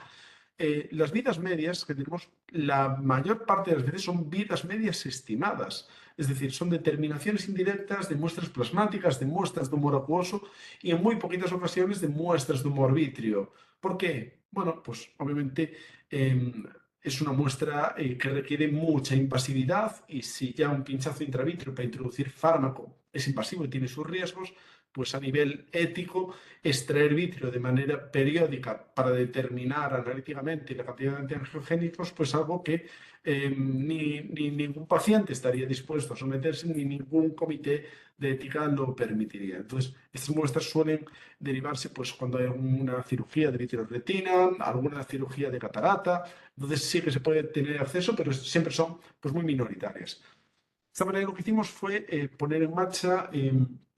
Las vidas medias que tenemos, la mayor parte de las veces son vidas medias estimadas, es decir, son determinaciones indirectas de muestras plasmáticas, de muestras de humor acuoso y en muy poquitas ocasiones de muestras de humor vítreo. ¿Por qué? Bueno, pues obviamente es una muestra que requiere mucha invasividad y si ya un pinchazo intravítrea para introducir fármaco es invasivo y tiene sus riesgos, pues a nivel ético, extraer vítreo de manera periódica para determinar analíticamente la cantidad de antiangiogénicos, pues algo que ni ningún paciente estaría dispuesto a someterse, ni ningún comité de ética lo permitiría. Entonces, estas muestras suelen derivarse pues, cuando hay alguna cirugía de vitreoretina, alguna cirugía de catarata, entonces sí que se puede tener acceso, pero siempre son pues, muy minoritarias. De esta manera lo que hicimos fue poner en marcha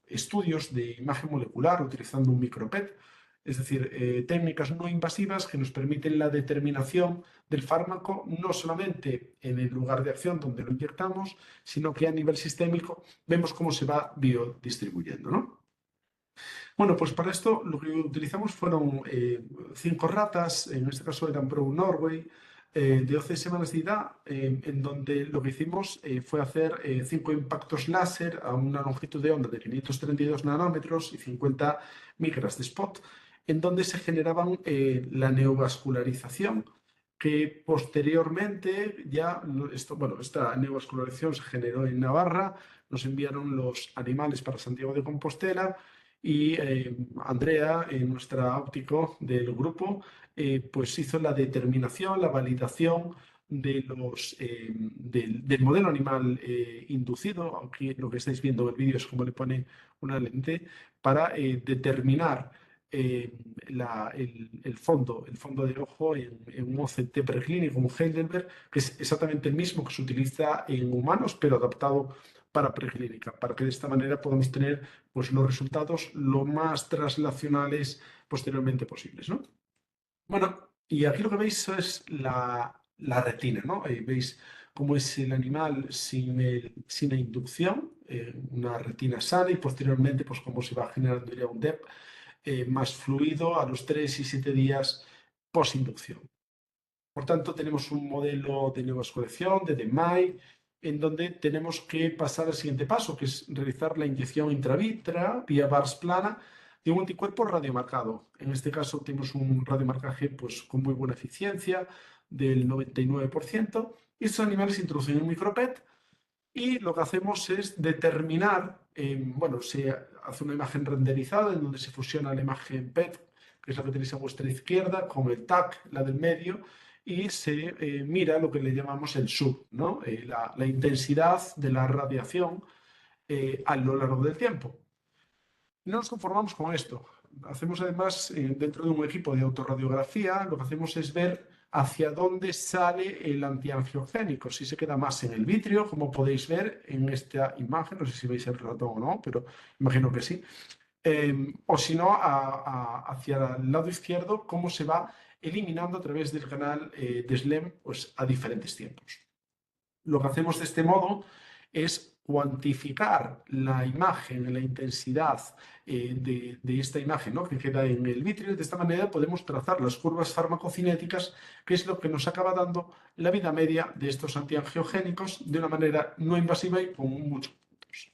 estudios de imagen molecular utilizando un microPET, es decir, técnicas no invasivas que nos permiten la determinación del fármaco no solamente en el lugar de acción donde lo inyectamos, sino que a nivel sistémico vemos cómo se va biodistribuyendo, ¿no? Bueno, pues para esto lo que utilizamos fueron 5 ratas, en este caso eran Brown Norway, de 12 semanas de edad, en donde lo que hicimos fue hacer 5 impactos láser a una longitud de onda de 532 nanómetros y 50 micras de spot, en donde se generaban la neovascularización, que posteriormente ya, esta neovascularización se generó en Navarra, nos enviaron los animales para Santiago de Compostela, y Andrea, nuestra óptico del grupo, pues hizo la determinación, la validación del modelo animal inducido, aunque lo que estáis viendo en el vídeo es como le pone una lente, para determinar el fondo de ojo en un OCT preclínico, un Heidelberg, que es exactamente el mismo que se utiliza en humanos, pero adaptado para preclínica, para que de esta manera podamos tener pues, los resultados lo más translacionales posteriormente posibles, ¿no? Bueno, y aquí lo que veis es la retina, ¿no? Veis cómo es el animal sin la inducción, una retina sana y posteriormente pues cómo se va generando ya un DEP más fluido a los 3 y 7 días post-inducción. Por tanto, tenemos un modelo de neovascularización, de DMAI, en donde tenemos que pasar al siguiente paso, que es realizar la inyección intravítrea vía VARS plana de un anticuerpo radiomarcado. En este caso tenemos un radiomarcaje pues, con muy buena eficiencia del 99%. Y estos animales se introducen en un microPET y lo que hacemos es determinar, se hace una imagen renderizada en donde se fusiona la imagen PET, que es la que tenéis a vuestra izquierda, con el TAC, la del medio, y se mira lo que le llamamos el SUV, ¿no? La intensidad de la radiación a lo largo del tiempo. No nos conformamos con esto. Hacemos además, dentro de un equipo de autorradiografía, lo que hacemos es ver hacia dónde sale el antiangiogénico, si se queda más en el vítreo, como podéis ver en esta imagen, no sé si veis el ratón o no, pero imagino que sí, o si no, hacia el lado izquierdo, cómo se va eliminando a través del canal de SLEM pues, a diferentes tiempos. Lo que hacemos de este modo es cuantificar la imagen, la intensidad de esta imagen, ¿no? que queda en el vítreo. De esta manera podemos trazar las curvas farmacocinéticas, que es lo que nos acaba dando la vida media de estos antiangiogénicos de una manera no invasiva y con muchos puntos.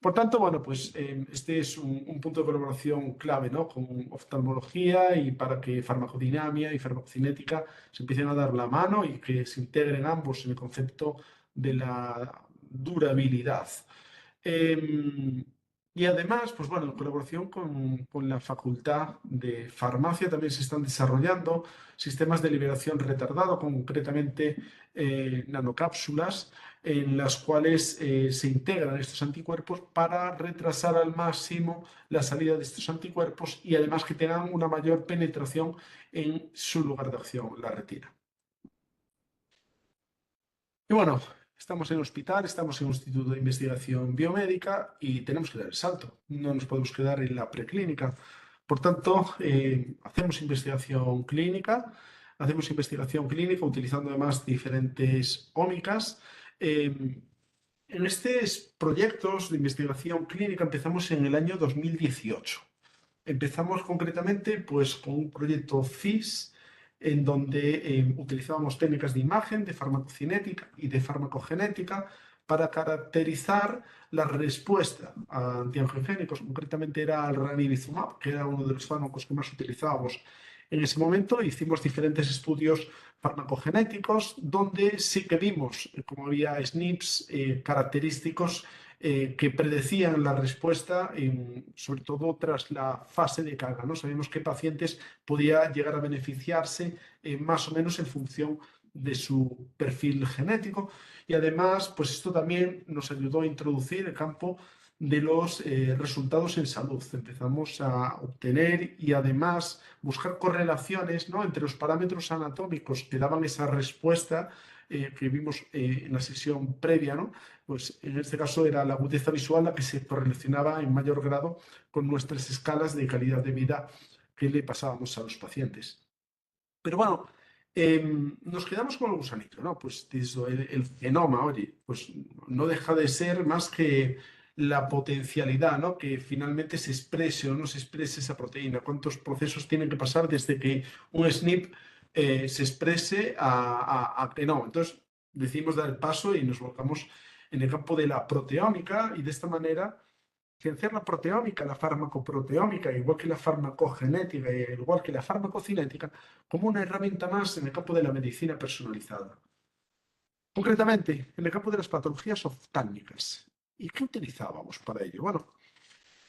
Por tanto, bueno, pues este es un punto de colaboración clave, ¿no? Con oftalmología y para que farmacodinamia y farmacocinética se empiecen a dar la mano y que se integren ambos en el concepto de la durabilidad. Y además, pues bueno, en colaboración con la Facultad de Farmacia también se están desarrollando sistemas de liberación retardado, concretamente nanocápsulas, en las cuales se integran estos anticuerpos para retrasar al máximo la salida de estos anticuerpos y además que tengan una mayor penetración en su lugar de acción, la retina. Y bueno, estamos en el hospital, estamos en un instituto de investigación biomédica y tenemos que dar el salto. No nos podemos quedar en la preclínica. Por tanto, hacemos investigación clínica utilizando además diferentes ómicas. En estos proyectos de investigación clínica empezamos en el año 2018. Empezamos concretamente pues, con un proyecto FIS en donde utilizábamos técnicas de imagen, de farmacocinética y de farmacogenética para caracterizar la respuesta a antiangiogénicos. Concretamente era el ranibizumab, que era uno de los fármacos que más utilizábamos en ese momento. Hicimos diferentes estudios farmacogenéticos donde sí que vimos como había SNPs característicos que predecían la respuesta, sobre todo tras la fase de carga, ¿no? Sabíamos qué pacientes podía llegar a beneficiarse más o menos en función de su perfil genético, y además pues esto también nos ayudó a introducir el campo de los resultados en salud. Empezamos a obtener y además buscar correlaciones, ¿no?, entre los parámetros anatómicos que daban esa respuesta que vimos en la sesión previa, ¿no? Pues en este caso era la agudeza visual la que se correlacionaba en mayor grado con nuestras escalas de calidad de vida que le pasábamos a los pacientes. Pero bueno, nos quedamos con el gusanito, ¿no? Pues el genoma, oye, pues no deja de ser más que la potencialidad, ¿no?, que finalmente se exprese o no se exprese esa proteína. ¿Cuántos procesos tienen que pasar desde que un SNP se exprese a que no? Entonces decidimos dar el paso y nos volcamos en el campo de la proteómica, y de esta manera cienciar la proteómica, la farmacoproteómica, igual que la farmacogenética, igual que la farmacocinética, como una herramienta más en el campo de la medicina personalizada. Concretamente, en el campo de las patologías oftálmicas. ¿Y qué utilizábamos para ello? Bueno,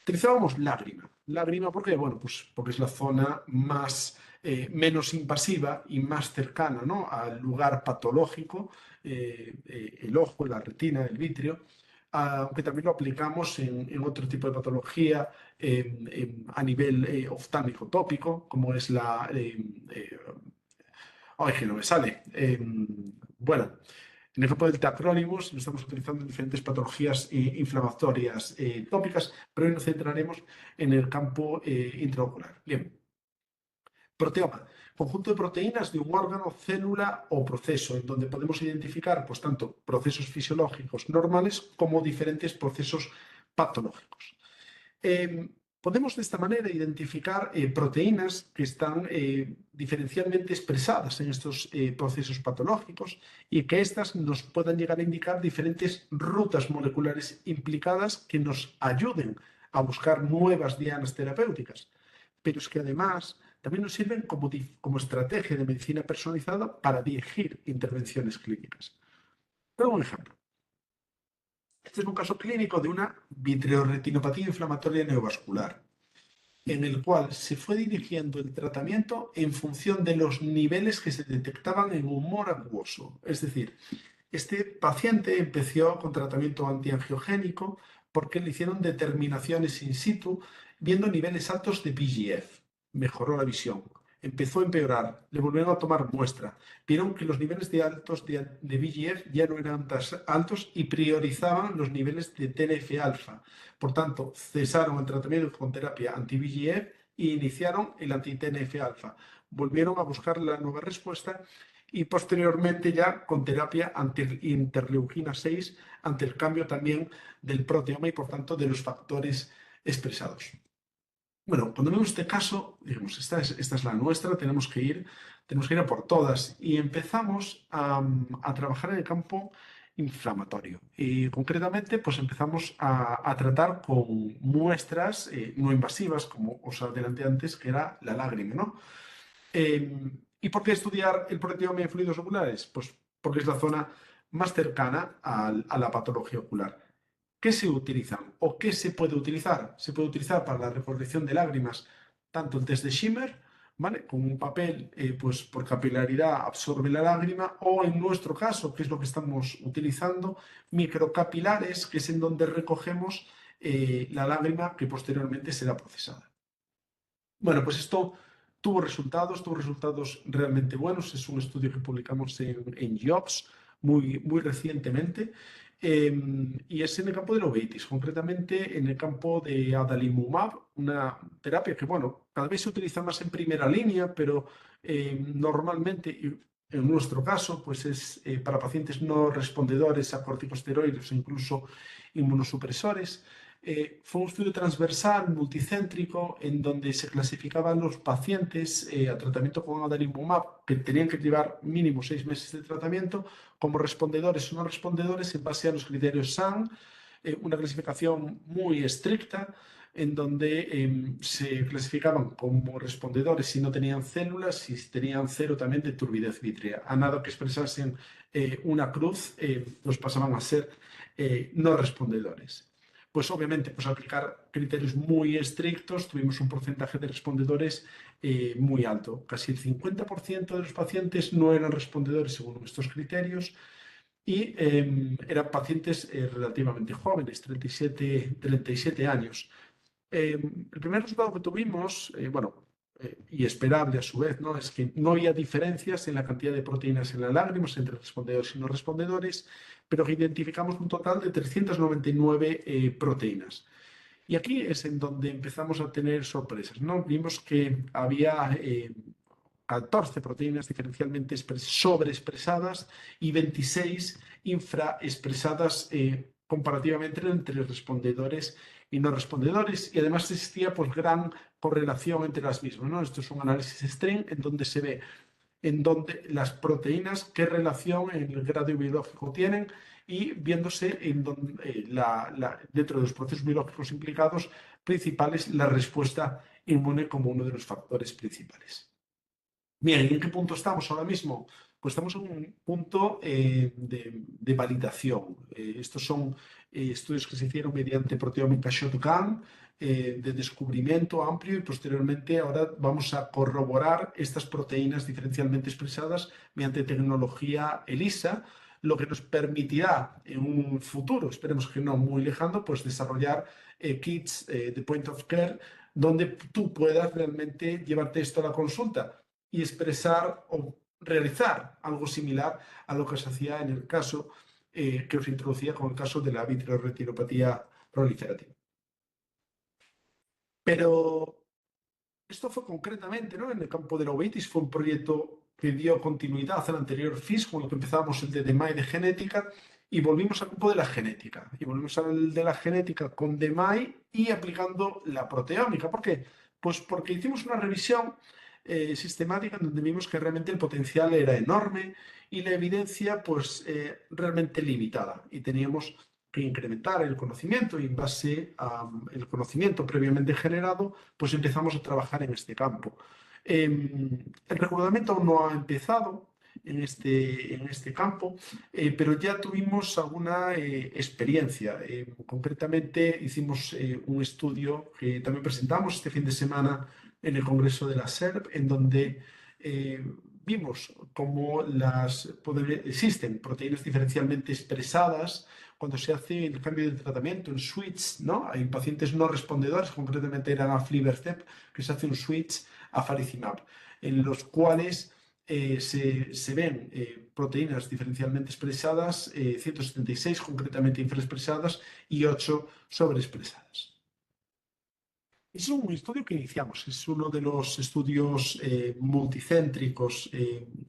utilizábamos lágrima. Lágrima, ¿por qué? Bueno, pues porque es la zona menos invasiva y más cercana, ¿no?, al lugar patológico, el ojo, la retina, el vitrio, aunque también lo aplicamos en otro tipo de patología a nivel oftálmico tópico, como es la... ay, que no me sale. Bueno, en el campo del tacrónimos lo estamos utilizando en diferentes patologías inflamatorias tópicas, pero hoy nos centraremos en el campo intraocular. Bien. Proteoma, conjunto de proteínas de un órgano, célula o proceso, en donde podemos identificar pues, tanto procesos fisiológicos normales como diferentes procesos patológicos. Podemos de esta manera identificar proteínas que están diferencialmente expresadas en estos procesos patológicos, y que éstas nos puedan llegar a indicar diferentes rutas moleculares implicadas que nos ayuden a buscar nuevas dianas terapéuticas. Pero es que además también nos sirven como estrategia de medicina personalizada para dirigir intervenciones clínicas. Tengo un ejemplo. Este es un caso clínico de una vitreoretinopatía inflamatoria neovascular, en el cual se fue dirigiendo el tratamiento en función de los niveles que se detectaban en humor acuoso. Es decir, este paciente empezó con tratamiento antiangiogénico porque le hicieron determinaciones in situ viendo niveles altos de VEGF. Mejoró la visión. Empezó a empeorar, le volvieron a tomar muestra, vieron que los niveles altos de VEGF ya no eran tan altos y priorizaban los niveles de TNF-alfa. Por tanto, cesaron el tratamiento con terapia anti-VEGF e iniciaron el anti-TNF-alfa. Volvieron a buscar la nueva respuesta y posteriormente ya con terapia anti-interleuquina 6 ante el cambio también del proteoma y por tanto de los factores expresados. Bueno, cuando vemos este caso, digamos, esta es la nuestra, tenemos que ir a por todas, y empezamos a trabajar en el campo inflamatorio. Y concretamente, pues empezamos a tratar con muestras no invasivas, como os adelanté antes, que era la lágrima, ¿no? ¿Y por qué estudiar el proteoma en fluidos oculares? Pues porque es la zona más cercana a la patología ocular. ¿Qué se utilizan o qué se puede utilizar? Se puede utilizar para la recolección de lágrimas tanto el test de Schimmer, ¿vale?, con un papel pues por capilaridad absorbe la lágrima, o en nuestro caso, que es lo que estamos utilizando, microcapilares, que es en donde recogemos la lágrima que posteriormente será procesada. Bueno, pues esto tuvo resultados realmente buenos. Es un estudio que publicamos en Jobs muy recientemente, y es en el campo de la uveitis, concretamente en el campo de adalimumab, una terapia que, bueno, cada vez se utiliza más en primera línea, pero normalmente, y en nuestro caso, pues es para pacientes no respondedores a corticosteroides o incluso inmunosupresores. Fue un estudio transversal, multicéntrico, en donde se clasificaban los pacientes a tratamiento con adalimumab, que tenían que llevar mínimo 6 meses de tratamiento, como respondedores o no respondedores en base a los criterios SAN, una clasificación muy estricta, en donde se clasificaban como respondedores si no tenían células, si tenían cero también de turbidez vítrea. A nada que expresasen una cruz, pues pasaban a ser no respondedores. Pues obviamente, pues aplicar criterios muy estrictos, tuvimos un porcentaje de respondedores muy alto. Casi el 50% de los pacientes no eran respondedores según estos criterios y eran pacientes relativamente jóvenes, 37 años. El primer resultado que tuvimos, bueno, y esperable a su vez, ¿no? Es que no había diferencias en la cantidad de proteínas en las lágrimas entre respondedores y no respondedores, pero que identificamos un total de 399 proteínas. Y aquí es en donde empezamos a tener sorpresas, ¿no? Vimos que había 14 proteínas diferencialmente sobreexpresadas y 26 infraexpresadas comparativamente entre respondedores y no respondedores, y además existía pues gran correlación entre las mismas, ¿no? Esto es un análisis string en donde se ve en donde las proteínas, qué relación en el grado biológico tienen y viéndose en donde, dentro de los procesos biológicos implicados principales la respuesta inmune como uno de los factores principales. Bien, ¿y en qué punto estamos ahora mismo? Pues estamos en un punto de validación. Estos son estudios que se hicieron mediante proteómica shotgun, de descubrimiento amplio, y posteriormente ahora vamos a corroborar estas proteínas diferencialmente expresadas mediante tecnología ELISA, lo que nos permitirá en un futuro, esperemos que no muy lejano, pues desarrollar kits de point of care donde tú puedas realmente llevarte esto a la consulta y expresar o realizar algo similar a lo que se hacía en el caso que os introducía con el caso de la vitreoretinopatía proliferativa. Pero esto fue concretamente, ¿no? En el campo de la uveitis, fue un proyecto que dio continuidad al anterior FIS, con lo que empezamos el de DMAI de genética, y volvimos al campo de la genética. Y volvimos al de la genética con DMAI y aplicando la proteómica. ¿Por qué? Pues porque hicimos una revisión sistemática en donde vimos que realmente el potencial era enorme y la evidencia pues realmente limitada, y teníamos que incrementar el conocimiento, y en base al conocimiento previamente generado pues empezamos a trabajar en este campo. El reclutamiento aún no ha empezado en este campo, pero ya tuvimos alguna experiencia. Concretamente hicimos un estudio que también presentamos este fin de semana en el Congreso de la SERP, en donde vimos cómo existen proteínas diferencialmente expresadas cuando se hace el cambio de tratamiento, en switch, ¿no? Hay pacientes no respondedores, concretamente eran aflibercept, que se hace un switch a faricimab, en los cuales se ven proteínas diferencialmente expresadas, 176 concretamente infraexpresadas y 8 sobreexpresadas. Es un estudio que iniciamos, es uno de los estudios multicéntricos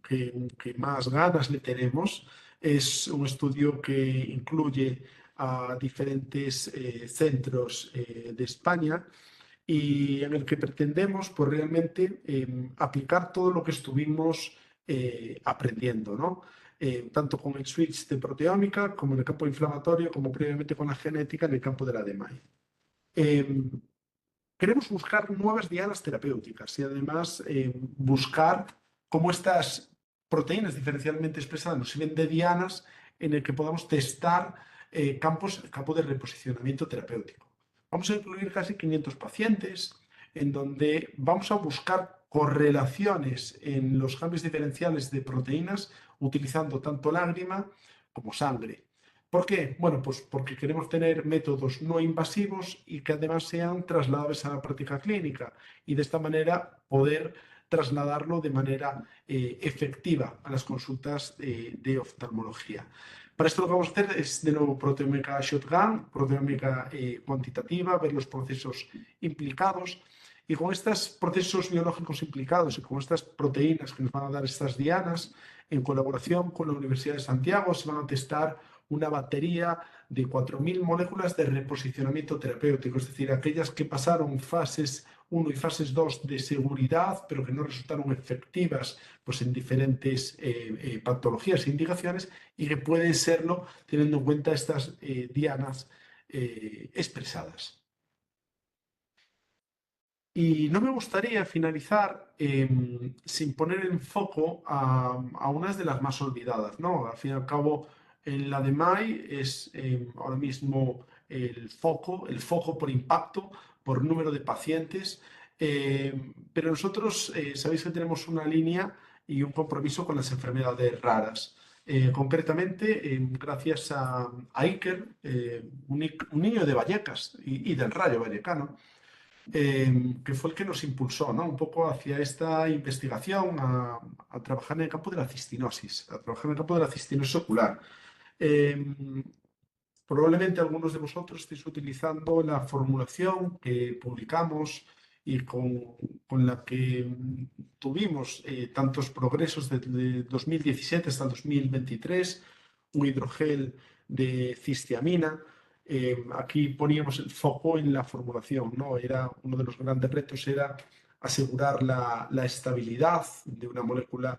que más ganas le tenemos. Es un estudio que incluye a diferentes centros de España, y en el que pretendemos pues, realmente aplicar todo lo que estuvimos aprendiendo, ¿no? Tanto con el switch de proteómica como en el campo inflamatorio, como previamente con la genética en el campo de la DMAI. Queremos buscar nuevas dianas terapéuticas y además buscar cómo estas proteínas diferencialmente expresadas nos sirven de dianas en el que podamos testar campo de reposicionamiento terapéutico. Vamos a incluir casi 500 pacientes en donde vamos a buscar correlaciones en los cambios diferenciales de proteínas utilizando tanto lágrima como sangre. ¿Por qué? Bueno, pues porque queremos tener métodos no invasivos y que además sean trasladables a la práctica clínica, y de esta manera poder trasladarlo de manera efectiva a las consultas de oftalmología. Para esto lo que vamos a hacer es de nuevo proteómica shotgun, proteómica cuantitativa, ver los procesos implicados. Y con estos procesos biológicos implicados y con estas proteínas que nos van a dar estas dianas, en colaboración con la Universidad de Santiago, se van a testar una batería de 4.000 moléculas de reposicionamiento terapéutico, es decir, aquellas que pasaron fases 1 y fases 2 de seguridad, pero que no resultaron efectivas pues, en diferentes patologías e indicaciones y que pueden serlo teniendo en cuenta estas dianas expresadas. Y no me gustaría finalizar sin poner en foco a unas de las más olvidadas, ¿no? Al fin y al cabo, la de MAI es ahora mismo el foco por impacto, por número de pacientes, pero nosotros sabéis que tenemos una línea y un compromiso con las enfermedades raras. Concretamente, gracias a Iker, un niño de Vallecas y del Rayo Vallecano, que fue el que nos impulsó, ¿no? Un poco hacia esta investigación, a trabajar en el campo de la cistinosis, a trabajar en el campo de la cistinosis ocular. Probablemente algunos de vosotros estéis utilizando la formulación que publicamos y con la que tuvimos tantos progresos desde 2017 hasta el 2023, un hidrogel de cistiamina. Aquí poníamos el foco en la formulación, ¿no? Era uno de los grandes retos era asegurar la estabilidad de una molécula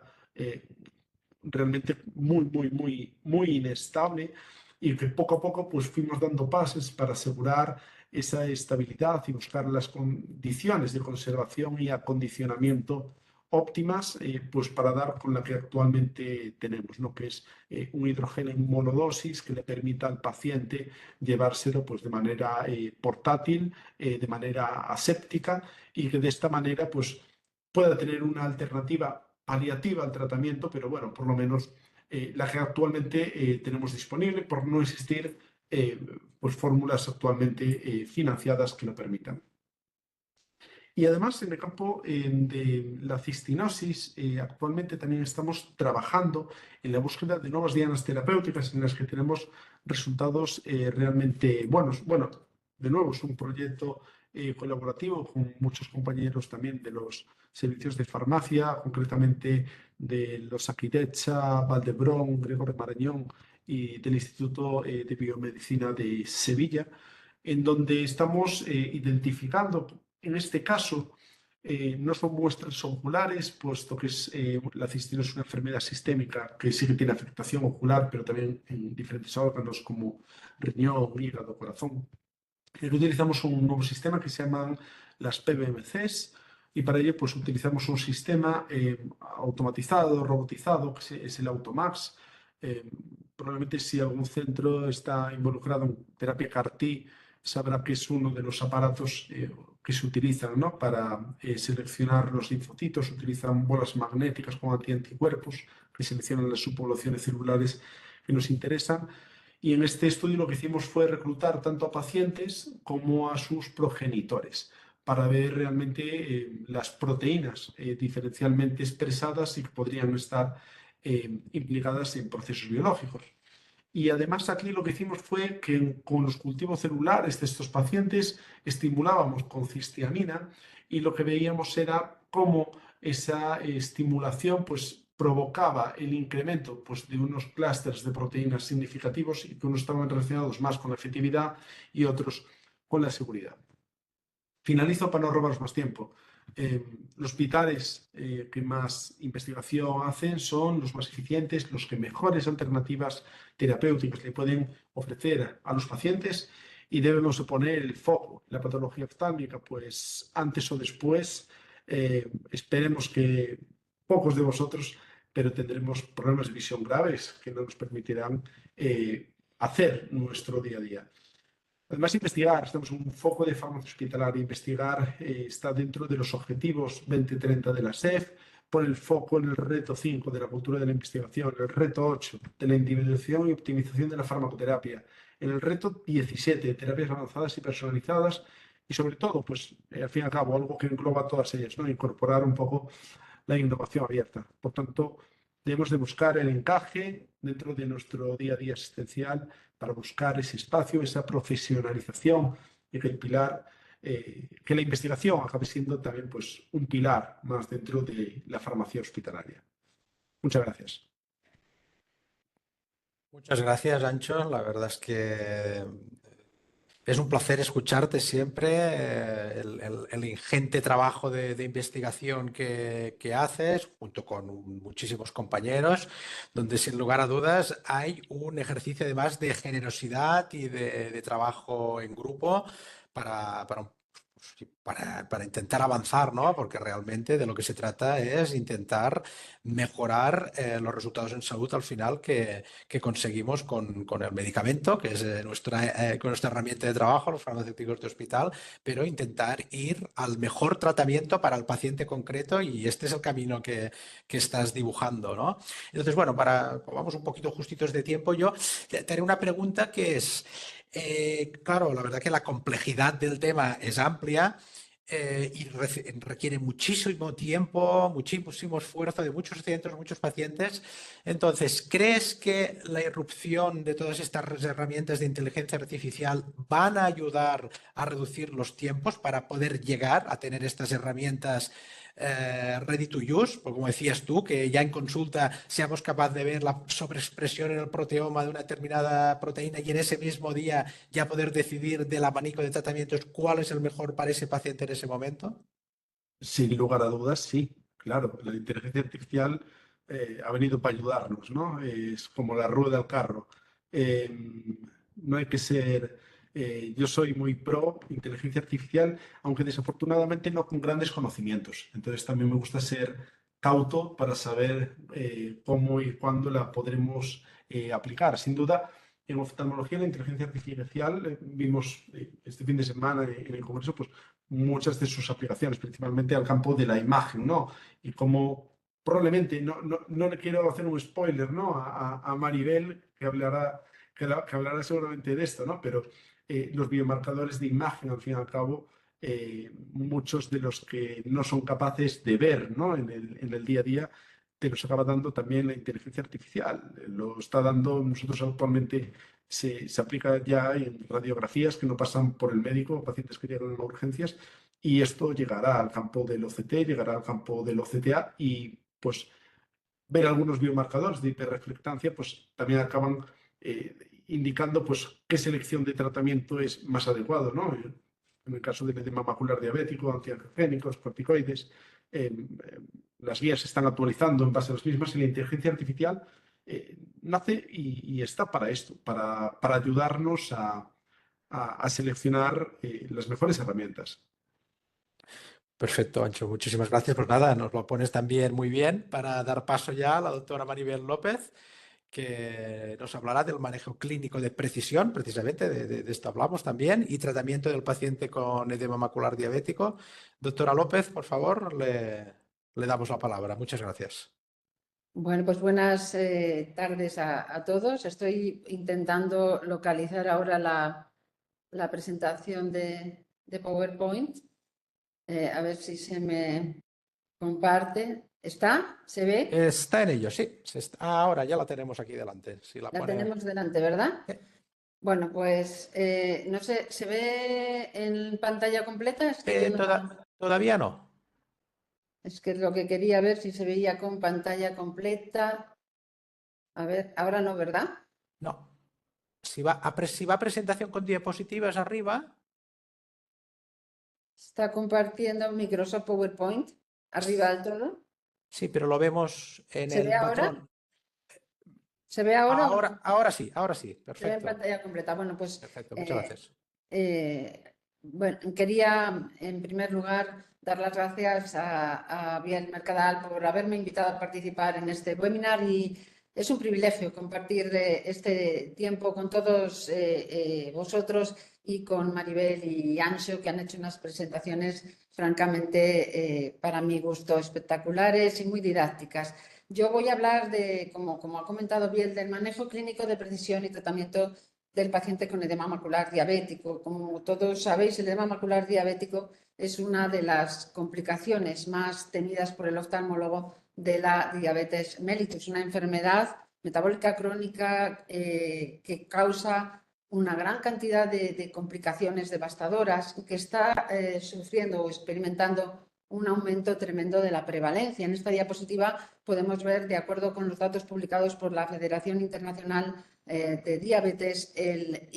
realmente muy inestable y que poco a poco pues fuimos dando pasos para asegurar esa estabilidad y buscar las condiciones de conservación y acondicionamiento óptimas pues para dar con la que actualmente tenemos, ¿no? Que es un hidrógeno en monodosis que le permita al paciente llevárselo pues, de manera portátil, de manera aséptica y que de esta manera pues, pueda tener una alternativa paliativa al tratamiento, pero bueno, por lo menos la que actualmente tenemos disponible por no existir pues fórmulas actualmente financiadas que lo permitan. Y además en el campo de la cistinosis, actualmente también estamos trabajando en la búsqueda de nuevas dianas terapéuticas en las que tenemos resultados realmente buenos. Bueno, de nuevo es un proyecto colaborativo con muchos compañeros también de los servicios de farmacia, concretamente de los Aquirecha, Valdebrón, Gregorio Marañón y del Instituto de Biomedicina de Sevilla, en donde estamos identificando, en este caso, no son muestras oculares, puesto que la cistinosis es una enfermedad sistémica que sí que tiene afectación ocular, pero también en diferentes órganos como riñón, hígado, corazón. Utilizamos un nuevo sistema que se llaman las PBMCs y para ello pues, utilizamos un sistema automatizado, robotizado, que es el Automax. Probablemente si algún centro está involucrado en terapia CAR-T, sabrá que es uno de los aparatos que se utilizan, ¿no? Para seleccionar los linfocitos. Utilizan bolas magnéticas con anticuerpos que seleccionan las subpoblaciones celulares que nos interesan. Y en este estudio lo que hicimos fue reclutar tanto a pacientes como a sus progenitores para ver realmente las proteínas diferencialmente expresadas y que podrían estar implicadas en procesos biológicos. Y además aquí lo que hicimos fue que con los cultivos celulares de estos pacientes estimulábamos con cistiamina y lo que veíamos era cómo esa estimulación pues, provocaba el incremento pues, de unos clústeres de proteínas significativos y que unos estaban relacionados más con la efectividad y otros con la seguridad. Finalizo para no robaros más tiempo. Los hospitales que más investigación hacen son los más eficientes, los que mejores alternativas terapéuticas le pueden ofrecer a los pacientes y debemos poner el foco en la patología oftálmica, pues antes o después esperemos que pocos de vosotros, pero tendremos problemas de visión graves que no nos permitirán hacer nuestro día a día. Además, investigar, estamos en un foco de farmacia hospitalaria, investigar está dentro de los objetivos 2030 de la SEF, pone el foco en el reto 5 de la cultura de la investigación, el reto 8 de la individualización y optimización de la farmacoterapia, en el reto 17 de terapias avanzadas y personalizadas y sobre todo, pues al fin y al cabo, algo que engloba todas ellas, ¿no? Incorporar un poco la innovación abierta. Por tanto, debemos de buscar el encaje dentro de nuestro día a día asistencial para buscar ese espacio, esa profesionalización y que el pilar, que la investigación acabe siendo también pues, un pilar más dentro de la farmacia hospitalaria. Muchas gracias. Muchas gracias, Ancho. La verdad es que es un placer escucharte siempre, el ingente trabajo de investigación que haces, junto con muchísimos compañeros, donde sin lugar a dudas hay un ejercicio además de generosidad y de trabajo en grupo para intentar avanzar, ¿no? Porque realmente de lo que se trata es intentar mejorar los resultados en salud al final que conseguimos con el medicamento, que es nuestra herramienta de trabajo, los farmacéuticos de hospital, pero intentar ir al mejor tratamiento para el paciente concreto y este es el camino que estás dibujando, ¿no? Entonces, bueno, vamos un poquito justitos de tiempo, yo te haré una pregunta que es, claro, la verdad que la complejidad del tema es amplia y requiere muchísimo tiempo, muchísimo esfuerzo de muchos centros, muchos pacientes. Entonces, ¿crees que la irrupción de todas estas herramientas de inteligencia artificial van a ayudar a reducir los tiempos para poder llegar a tener estas herramientas ready to use? Porque como decías tú, que ya en consulta seamos capaces de ver la sobreexpresión en el proteoma de una determinada proteína y en ese mismo día ya poder decidir del abanico de tratamientos cuál es el mejor para ese paciente en ese momento? Sin lugar a dudas, sí, claro. La inteligencia artificial ha venido para ayudarnos, ¿no? Es como la rueda del carro. Eh, no hay que ser... yo soy muy pro inteligencia artificial, aunque desafortunadamente no con grandes conocimientos. Entonces también me gusta ser cauto para saber cómo y cuándo la podremos aplicar. Sin duda, en oftalmología la inteligencia artificial vimos este fin de semana en el Congreso, pues muchas de sus aplicaciones, principalmente al campo de la imagen, ¿no? Y como probablemente, no le quiero hacer un spoiler, ¿no? A Maribel, que hablará seguramente de esto, ¿no? Pero los biomarcadores de imagen, al fin y al cabo, muchos de los que no son capaces de ver, ¿no? En el día a día, te los acaba dando también la inteligencia artificial. Lo está dando, nosotros actualmente se aplica ya en radiografías que no pasan por el médico, pacientes que llegan a urgencias, y esto llegará al campo del OCT, llegará al campo del OCTA y pues ver algunos biomarcadores de hiperreflectancia pues también acaban indicando pues qué selección de tratamiento es más adecuado, ¿no? En el caso del edema macular diabético, antiangiogénicos, corticoides, las guías se están actualizando en base a las mismas y la inteligencia artificial nace y está para esto, para ayudarnos a seleccionar las mejores herramientas. Perfecto, Ancho. Muchísimas gracias. Pues nada, nos lo pones también muy bien para dar paso ya a la doctora Maribel López, que nos hablará del manejo clínico de precisión, precisamente, de esto hablamos también, y tratamiento del paciente con edema macular diabético. Doctora López, por favor, le damos la palabra. Muchas gracias. Bueno, pues buenas tardes a todos. Estoy intentando localizar ahora la presentación de PowerPoint. A ver si se me comparte. ¿Está? ¿Se ve? Está en ello, sí. Ahora ya la tenemos aquí delante. Si la tenemos delante, ¿verdad? Sí. Bueno, pues no sé, ¿se ve en pantalla completa? Es que yo Todavía no. Es que es lo que quería ver si se veía con pantalla completa. A ver, ahora no, ¿verdad? No. Si va a presentación con diapositivas arriba. Está compartiendo Microsoft PowerPoint arriba del todo. Sí, pero lo vemos en ¿Se el ve ahora? patrón. ¿Se ve ahora? Ahora sí, perfecto. Se ve en pantalla completa. Bueno, pues Perfecto, muchas gracias. bueno, quería en primer lugar dar las gracias a Biel Mercadal por haberme invitado a participar en este webinar y es un privilegio compartir este tiempo con todos vosotros y con Maribel y Anxo, que han hecho unas presentaciones francamente, para mi gusto, espectaculares y muy didácticas. Yo voy a hablar como ha comentado Biel, del manejo clínico de precisión y tratamiento del paciente con edema macular diabético. Como todos sabéis, el edema macular diabético es una de las complicaciones más temidas por el oftalmólogo de la diabetes mellitus, una enfermedad metabólica crónica que causa una gran cantidad de complicaciones devastadoras y que está sufriendo o experimentando un aumento tremendo de la prevalencia. En esta diapositiva podemos ver, de acuerdo con los datos publicados por la Federación Internacional de Diabetes, el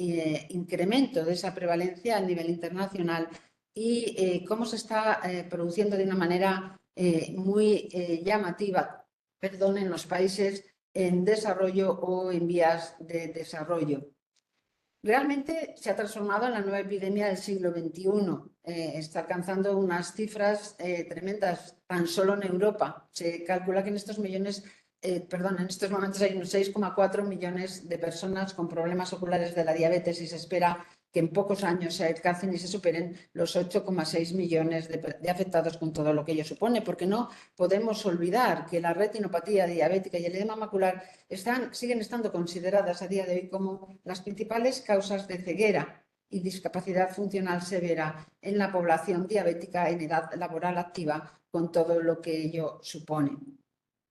incremento de esa prevalencia a nivel internacional y cómo se está produciendo de una manera muy llamativa, en los países en desarrollo o en vías de desarrollo. Realmente se ha transformado en la nueva epidemia del siglo XXI. Está alcanzando unas cifras tremendas tan solo en Europa. Se calcula que en estos momentos hay unos 6,4 millones de personas con problemas oculares de la diabetes y se espera que en pocos años se alcancen y se superen los 8,6 millones de afectados con todo lo que ello supone, porque no podemos olvidar que la retinopatía diabética y el edema macular siguen estando consideradas a día de hoy como las principales causas de ceguera y discapacidad funcional severa en la población diabética en edad laboral activa, con todo lo que ello supone.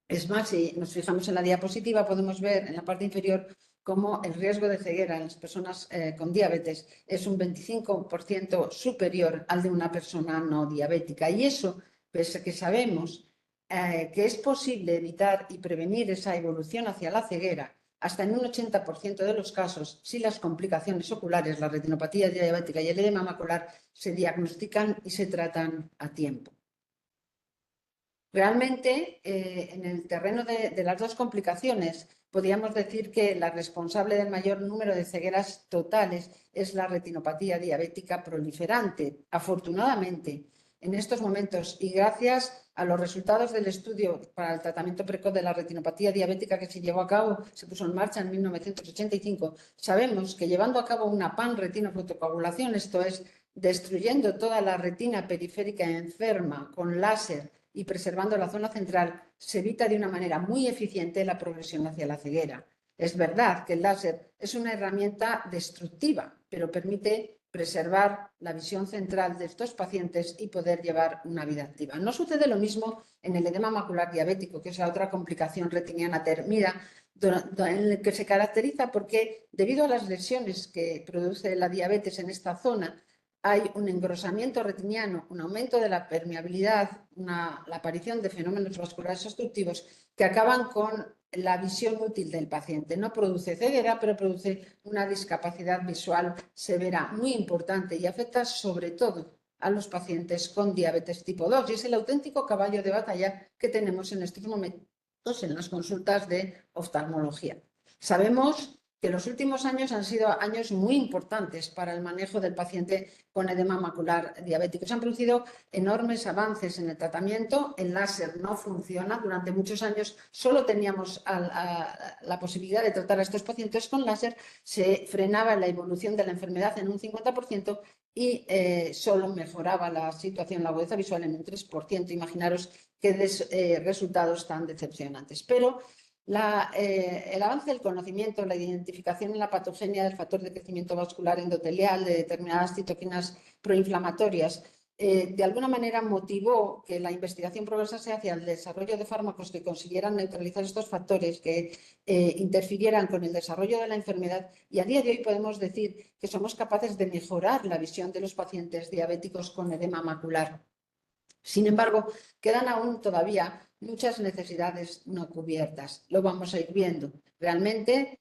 Es más, si nos fijamos en la diapositiva, podemos ver en la parte inferior cómo el riesgo de ceguera en las personas con diabetes es un 25% superior al de una persona no diabética. Y eso, pese a que sabemos que es posible evitar y prevenir esa evolución hacia la ceguera, hasta en un 80% de los casos, si las complicaciones oculares, la retinopatía diabética y el edema macular, se diagnostican y se tratan a tiempo. Realmente, en el terreno de las dos complicaciones, podríamos decir que la responsable del mayor número de cegueras totales es la retinopatía diabética proliferante. Afortunadamente, en estos momentos y gracias a los resultados del estudio para el tratamiento precoz de la retinopatía diabética que se llevó a cabo, se puso en marcha en 1985, sabemos que llevando a cabo una panretinofotocoagulación, esto es, destruyendo toda la retina periférica enferma con láser y preservando la zona central, se evita de una manera muy eficiente la progresión hacia la ceguera. Es verdad que el láser es una herramienta destructiva, pero permite preservar la visión central de estos pacientes y poder llevar una vida activa. No sucede lo mismo en el edema macular diabético, que es la otra complicación retiniana termina, en el que se caracteriza porque, debido a las lesiones que produce la diabetes en esta zona, hay un engrosamiento retiniano, un aumento de la permeabilidad, la aparición de fenómenos vasculares obstructivos que acaban con la visión útil del paciente. No produce ceguera, pero produce una discapacidad visual severa muy importante y afecta sobre todo a los pacientes con diabetes tipo 2. Y es el auténtico caballo de batalla que tenemos en estos momentos en las consultas de oftalmología. Sabemos que los últimos años han sido años muy importantes para el manejo del paciente con edema macular diabético. Se han producido enormes avances en el tratamiento. El láser no funciona. Durante muchos años solo teníamos la posibilidad de tratar a estos pacientes con láser. Se frenaba la evolución de la enfermedad en un 50% y solo mejoraba la situación, la agudeza visual en un 3%. Imaginaros qué resultados tan decepcionantes. Pero el avance del conocimiento, la identificación en la patogenia del factor de crecimiento vascular endotelial de determinadas citoquinas proinflamatorias, de alguna manera motivó que la investigación progresase hacia el desarrollo de fármacos que consiguieran neutralizar estos factores, que interfirieran con el desarrollo de la enfermedad, y a día de hoy podemos decir que somos capaces de mejorar la visión de los pacientes diabéticos con edema macular. Sin embargo, quedan aún todavía muchas necesidades no cubiertas. Lo vamos a ir viendo. Realmente,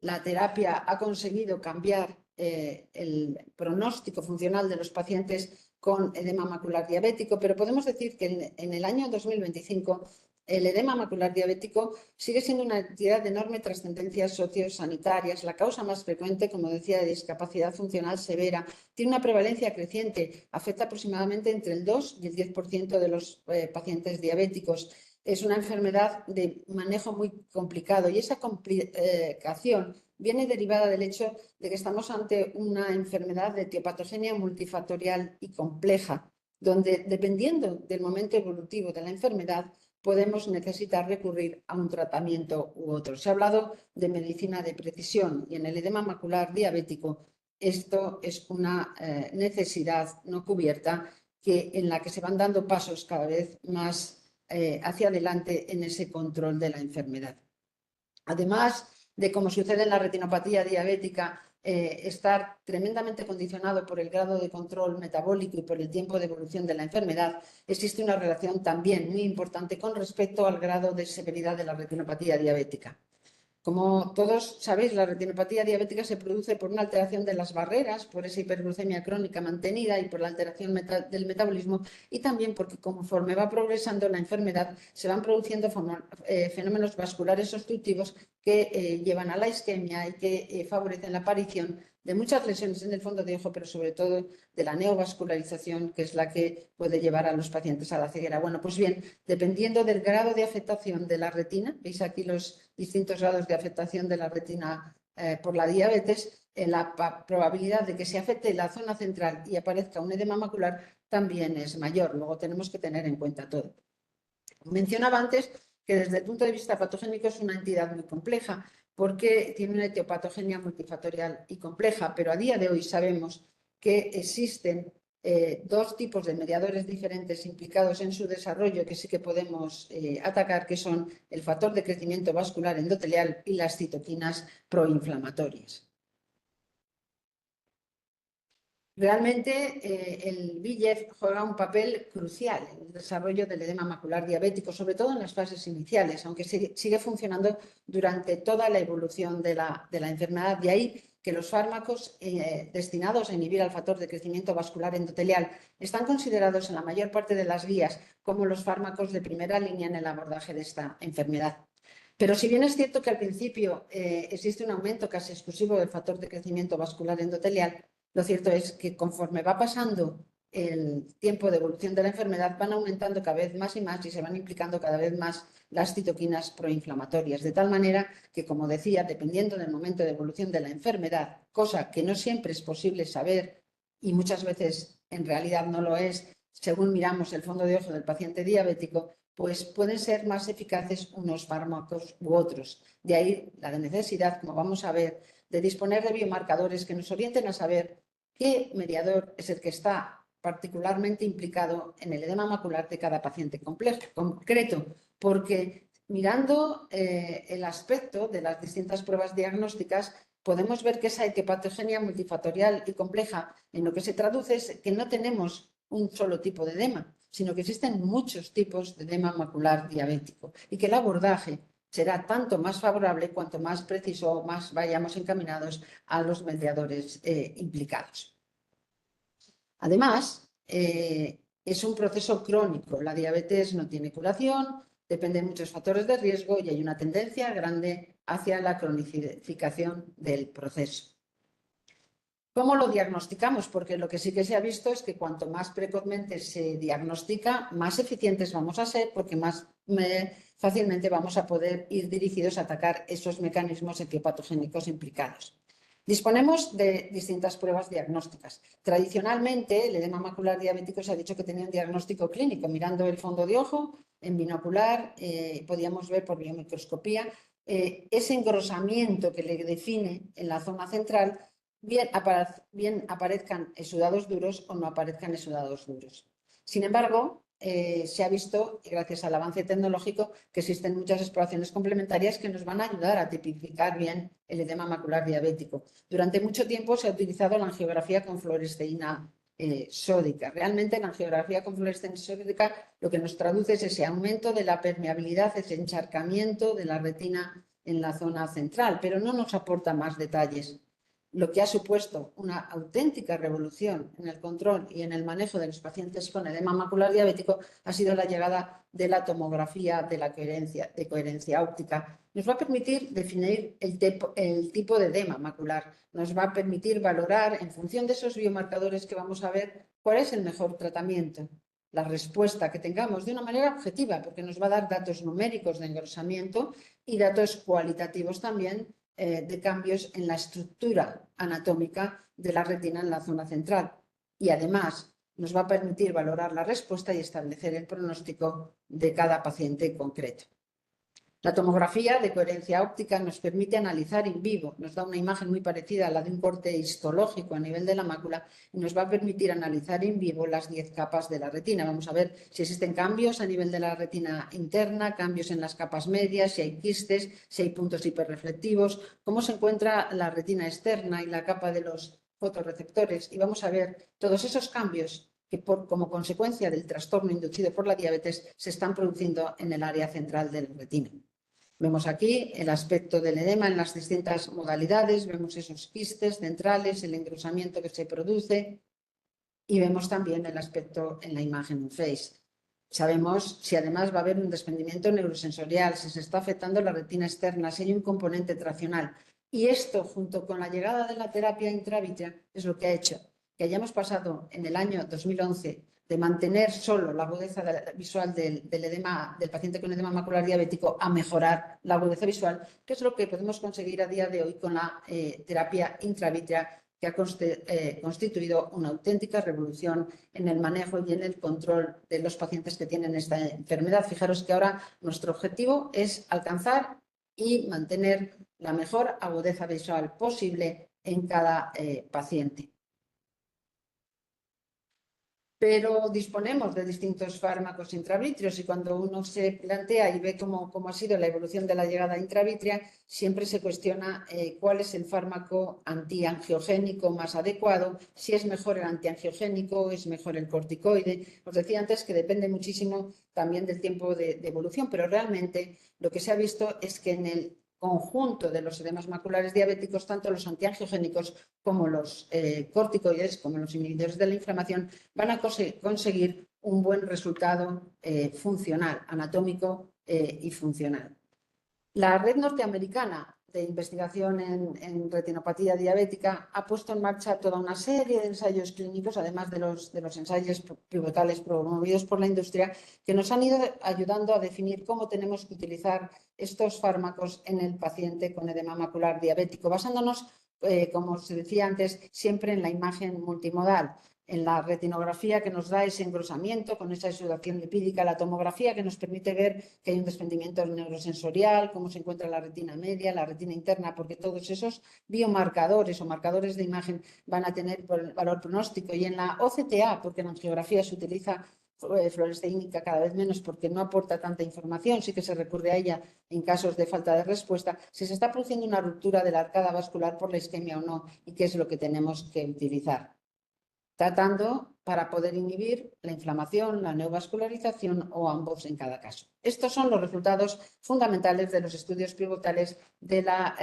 la terapia ha conseguido cambiar el pronóstico funcional de los pacientes con edema macular diabético, pero podemos decir que en el año 2025 el edema macular diabético sigue siendo una entidad de enorme trascendencia sociosanitaria. Es la causa más frecuente, como decía, de discapacidad funcional severa. Tiene una prevalencia creciente, afecta aproximadamente entre el 2 y el 10% de los pacientes diabéticos. Es una enfermedad de manejo muy complicado y esa complicación viene derivada del hecho de que estamos ante una enfermedad de etiopatogenia multifactorial y compleja, donde, dependiendo del momento evolutivo de la enfermedad, podemos necesitar recurrir a un tratamiento u otro. Se ha hablado de medicina de precisión y en el edema macular diabético esto es una necesidad no cubierta en la que se van dando pasos cada vez más hacia adelante en ese control de la enfermedad. Además de, como sucede en la retinopatía diabética, estar tremendamente condicionado por el grado de control metabólico y por el tiempo de evolución de la enfermedad, existe una relación también muy importante con respecto al grado de severidad de la retinopatía diabética. Como todos sabéis, la retinopatía diabética se produce por una alteración de las barreras, por esa hiperglucemia crónica mantenida y por la alteración del metabolismo, y también porque conforme va progresando la enfermedad se van produciendo fenómenos vasculares obstructivos que llevan a la isquemia y que favorecen la aparición de muchas lesiones en el fondo de ojo, pero sobre todo de la neovascularización, que es la que puede llevar a los pacientes a la ceguera. Bueno, pues bien, dependiendo del grado de afectación de la retina, veis aquí los distintos grados de afectación de la retina por la diabetes, la probabilidad de que se afecte la zona central y aparezca un edema macular también es mayor. Luego tenemos que tener en cuenta todo. Mencionaba antes que desde el punto de vista patogénico es una entidad muy compleja porque tiene una etiopatogenia multifactorial y compleja, pero a día de hoy sabemos que existen dos tipos de mediadores diferentes implicados en su desarrollo que sí que podemos atacar, que son el factor de crecimiento vascular endotelial y las citoquinas proinflamatorias. Realmente el VEGF juega un papel crucial en el desarrollo del edema macular diabético, sobre todo en las fases iniciales, aunque sigue funcionando durante toda la evolución de la enfermedad. De ahí que los fármacos destinados a inhibir al factor de crecimiento vascular endotelial están considerados en la mayor parte de las guías como los fármacos de primera línea en el abordaje de esta enfermedad. Pero si bien es cierto que al principio existe un aumento casi exclusivo del factor de crecimiento vascular endotelial, lo cierto es que conforme va pasando el tiempo de evolución de la enfermedad van aumentando cada vez más y más y se van implicando cada vez más las citoquinas proinflamatorias, de tal manera que, como decía, dependiendo del momento de evolución de la enfermedad, cosa que no siempre es posible saber y muchas veces en realidad no lo es, según miramos el fondo de ojo del paciente diabético, pues pueden ser más eficaces unos fármacos u otros. De ahí la necesidad, como vamos a ver, de disponer de biomarcadores que nos orienten a saber qué mediador es el que está particularmente implicado en el edema macular de cada paciente concreto, porque mirando el aspecto de las distintas pruebas diagnósticas podemos ver que esa etiopatogenia multifactorial y compleja en lo que se traduce es que no tenemos un solo tipo de edema, sino que existen muchos tipos de edema macular diabético y que el abordaje será tanto más favorable cuanto más preciso o más vayamos encaminados a los mediadores implicados. Además, es un proceso crónico. La diabetes no tiene curación, depende de muchos factores de riesgo y hay una tendencia grande hacia la cronificación del proceso. ¿Cómo lo diagnosticamos? Porque lo que sí que se ha visto es que cuanto más precozmente se diagnostica, más eficientes vamos a ser, porque más fácilmente vamos a poder ir dirigidos a atacar esos mecanismos etiopatogénicos implicados. Disponemos de distintas pruebas diagnósticas. Tradicionalmente, el edema macular diabético se ha dicho que tenía un diagnóstico clínico. Mirando el fondo de ojo, en binocular, podíamos ver por biomicroscopía ese engrosamiento que le define en la zona central, bien aparezcan exudados duros o no aparezcan exudados duros. Sin embargo, se ha visto, gracias al avance tecnológico, que existen muchas exploraciones complementarias que nos van a ayudar a tipificar bien el edema macular diabético. Durante mucho tiempo se ha utilizado la angiografía con fluoresceína sódica. Realmente la angiografía con fluoresceína sódica lo que nos traduce es ese aumento de la permeabilidad, ese encharcamiento de la retina en la zona central, pero no nos aporta más detalles. Lo que ha supuesto una auténtica revolución en el control y en el manejo de los pacientes con edema macular diabético ha sido la llegada de la tomografía de coherencia óptica. Nos va a permitir definir el tipo de edema macular, nos va a permitir valorar en función de esos biomarcadores que vamos a ver cuál es el mejor tratamiento, la respuesta que tengamos de una manera objetiva, porque nos va a dar datos numéricos de engrosamiento y datos cualitativos también de cambios en la estructura anatómica de la retina en la zona central. Y además nos va a permitir valorar la respuesta y establecer el pronóstico de cada paciente concreto. La tomografía de coherencia óptica nos permite analizar in vivo, nos da una imagen muy parecida a la de un corte histológico a nivel de la mácula y nos va a permitir analizar in vivo las 10 capas de la retina. Vamos a ver si existen cambios a nivel de la retina interna, cambios en las capas medias, si hay quistes, si hay puntos hiperreflectivos, cómo se encuentra la retina externa y la capa de los fotorreceptores, y vamos a ver todos esos cambios que como consecuencia del trastorno inducido por la diabetes se están produciendo en el área central de la retina. Vemos aquí el aspecto del edema en las distintas modalidades, vemos esos quistes centrales, el engrosamiento que se produce y vemos también el aspecto en la imagen FACE. Sabemos si además va a haber un desprendimiento neurosensorial, si se está afectando la retina externa, si hay un componente traccional. Y esto, junto con la llegada de la terapia intravítrea, es lo que ha hecho que hayamos pasado en el año 2011 de mantener solo la agudeza visual del edema, del paciente con edema macular diabético, a mejorar la agudeza visual, que es lo que podemos conseguir a día de hoy con la terapia intravítrea, que ha constituido una auténtica revolución en el manejo y en el control de los pacientes que tienen esta enfermedad. Fijaros que ahora nuestro objetivo es alcanzar y mantener la mejor agudeza visual posible en cada paciente. Pero disponemos de distintos fármacos intravítreos y cuando uno se plantea y ve cómo ha sido la evolución de la llegada intravítrea, siempre se cuestiona cuál es el fármaco antiangiogénico más adecuado, si es mejor el antiangiogénico, es mejor el corticoide. Os decía antes que depende muchísimo también del tiempo de evolución, pero realmente lo que se ha visto es que en el conjunto de los edemas maculares diabéticos, tanto los antiangiogénicos como los corticoides, como los inhibidores de la inflamación, van a conseguir un buen resultado funcional, anatómico y funcional. La red norteamericana de investigación en retinopatía diabética ha puesto en marcha toda una serie de ensayos clínicos, además de los ensayos pivotales promovidos por la industria, que nos han ido ayudando a definir cómo tenemos que utilizar estos fármacos en el paciente con edema macular diabético, basándonos, como se decía antes, siempre en la imagen multimodal, en la retinografía que nos da ese engrosamiento con esa exudación lipídica, la tomografía que nos permite ver que hay un desprendimiento neurosensorial, cómo se encuentra la retina media, la retina interna, porque todos esos biomarcadores o marcadores de imagen van a tener valor pronóstico. Y en la OCTA, porque en la angiografía se utiliza fluoresceínica cada vez menos porque no aporta tanta información, sí que se recurre a ella en casos de falta de respuesta, si se está produciendo una ruptura de la arcada vascular por la isquemia o no, y qué es lo que tenemos que utilizar, tratando para poder inhibir la inflamación, la neovascularización o ambos en cada caso. Estos son los resultados fundamentales de los estudios pivotales de la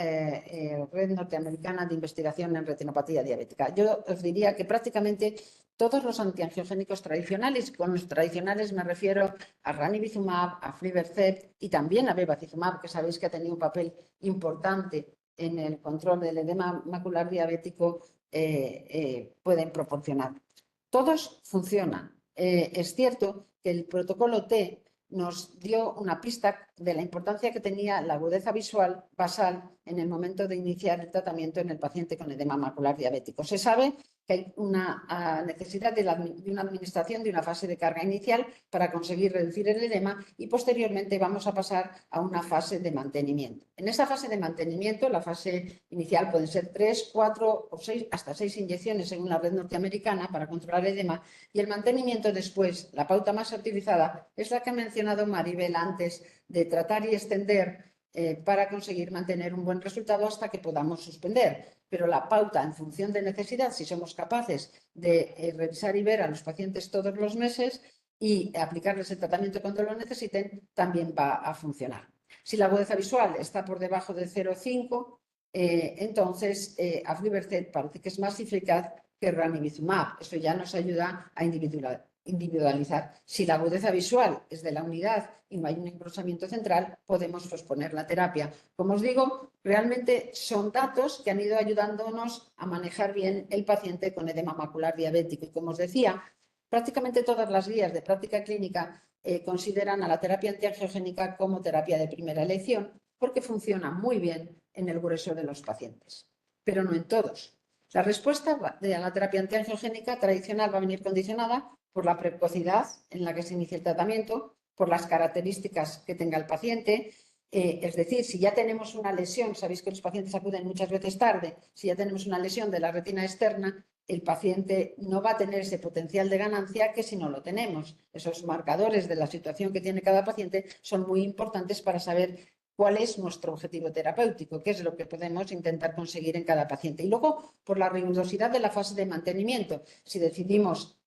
red norteamericana de investigación en retinopatía diabética. Yo os diría que prácticamente todos los antiangiogénicos tradicionales, con los tradicionales me refiero a ranibizumab, a aflibercept y también a bevacizumab, que sabéis que ha tenido un papel importante en el control del edema macular diabético, pueden proporcionar. Todos funcionan. Es cierto que el protocolo T nos dio una pista de la importancia que tenía la agudeza visual basal en el momento de iniciar el tratamiento en el paciente con edema macular diabético. Se sabe que hay una necesidad de una administración de una fase de carga inicial para conseguir reducir el edema y posteriormente vamos a pasar a una fase de mantenimiento. En esa fase de mantenimiento, la fase inicial pueden ser 3, 4 o 6, hasta 6 inyecciones según la red norteamericana para controlar el edema, y el mantenimiento después, la pauta más utilizada, es la que ha mencionado Maribel antes, de tratar y extender para conseguir mantener un buen resultado hasta que podamos suspender. Pero la pauta, en función de necesidad, si somos capaces de revisar y ver a los pacientes todos los meses y aplicarles el tratamiento cuando lo necesiten, también va a funcionar. Si la agudeza visual está por debajo de 0,5, entonces aflibercept parece que es más eficaz que ranibizumab. Eso ya nos ayuda a individualizar. Si la agudeza visual es de la unidad y no hay un engrosamiento central, podemos posponer la terapia. Como os digo, realmente son datos que han ido ayudándonos a manejar bien el paciente con edema macular diabético. Y como os decía, prácticamente todas las guías de práctica clínica consideran a la terapia antiangiogénica como terapia de primera elección porque funciona muy bien en el grueso de los pacientes, pero no en todos. La respuesta de la terapia antiangiogénica tradicional va a venir condicionada por la precocidad en la que se inicia el tratamiento, por las características que tenga el paciente, Es decir, si ya tenemos una lesión, sabéis que los pacientes acuden muchas veces tarde, si ya tenemos una lesión de la retina externa, el paciente no va a tener ese potencial de ganancia que si no lo tenemos. Esos marcadores de la situación que tiene cada paciente son muy importantes para saber cuál es nuestro objetivo terapéutico, qué es lo que podemos intentar conseguir en cada paciente. Y luego, por la rigurosidad de la fase de mantenimiento, si decidimos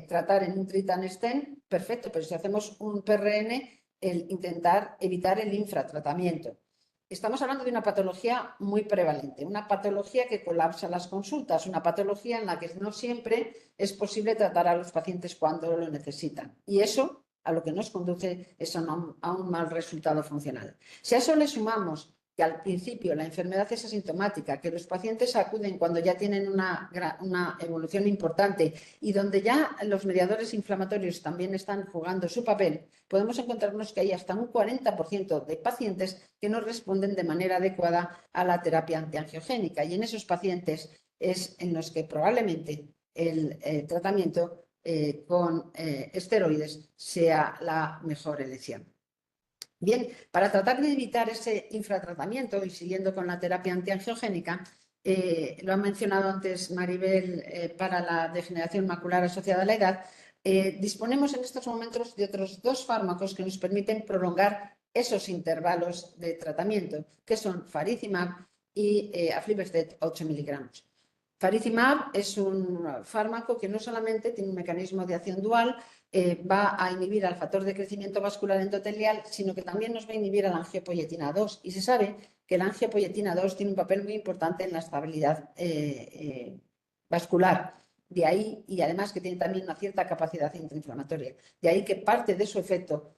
tratar en un treat and stent, perfecto, pero si hacemos un PRN, el intentar evitar el infratratamiento. Estamos hablando de una patología muy prevalente, una patología que colapsa las consultas, una patología en la que no siempre es posible tratar a los pacientes cuando lo necesitan. Y eso a lo que nos conduce es a un mal resultado funcional. Si a eso le sumamos que al principio la enfermedad es asintomática, que los pacientes acuden cuando ya tienen una evolución importante y donde ya los mediadores inflamatorios también están jugando su papel, podemos encontrarnos que hay hasta un 40% de pacientes que no responden de manera adecuada a la terapia antiangiogénica, y en esos pacientes es en los que probablemente el tratamiento con esteroides sea la mejor elección. Bien, para tratar de evitar ese infratratamiento y siguiendo con la terapia antiangiogénica, lo ha mencionado antes Maribel, para la degeneración macular asociada a la edad, disponemos en estos momentos de otros 2 fármacos que nos permiten prolongar esos intervalos de tratamiento, que son faricimab y aflibercept 8 miligramos. Faricimab es un fármaco que no solamente tiene un mecanismo de acción dual, va a inhibir al factor de crecimiento vascular endotelial, sino que también nos va a inhibir a la angiopoietina 2. Y se sabe que la angiopoietina 2 tiene un papel muy importante en la estabilidad vascular. De ahí, y además que tiene también una cierta capacidad antiinflamatoria. De ahí que parte de su efecto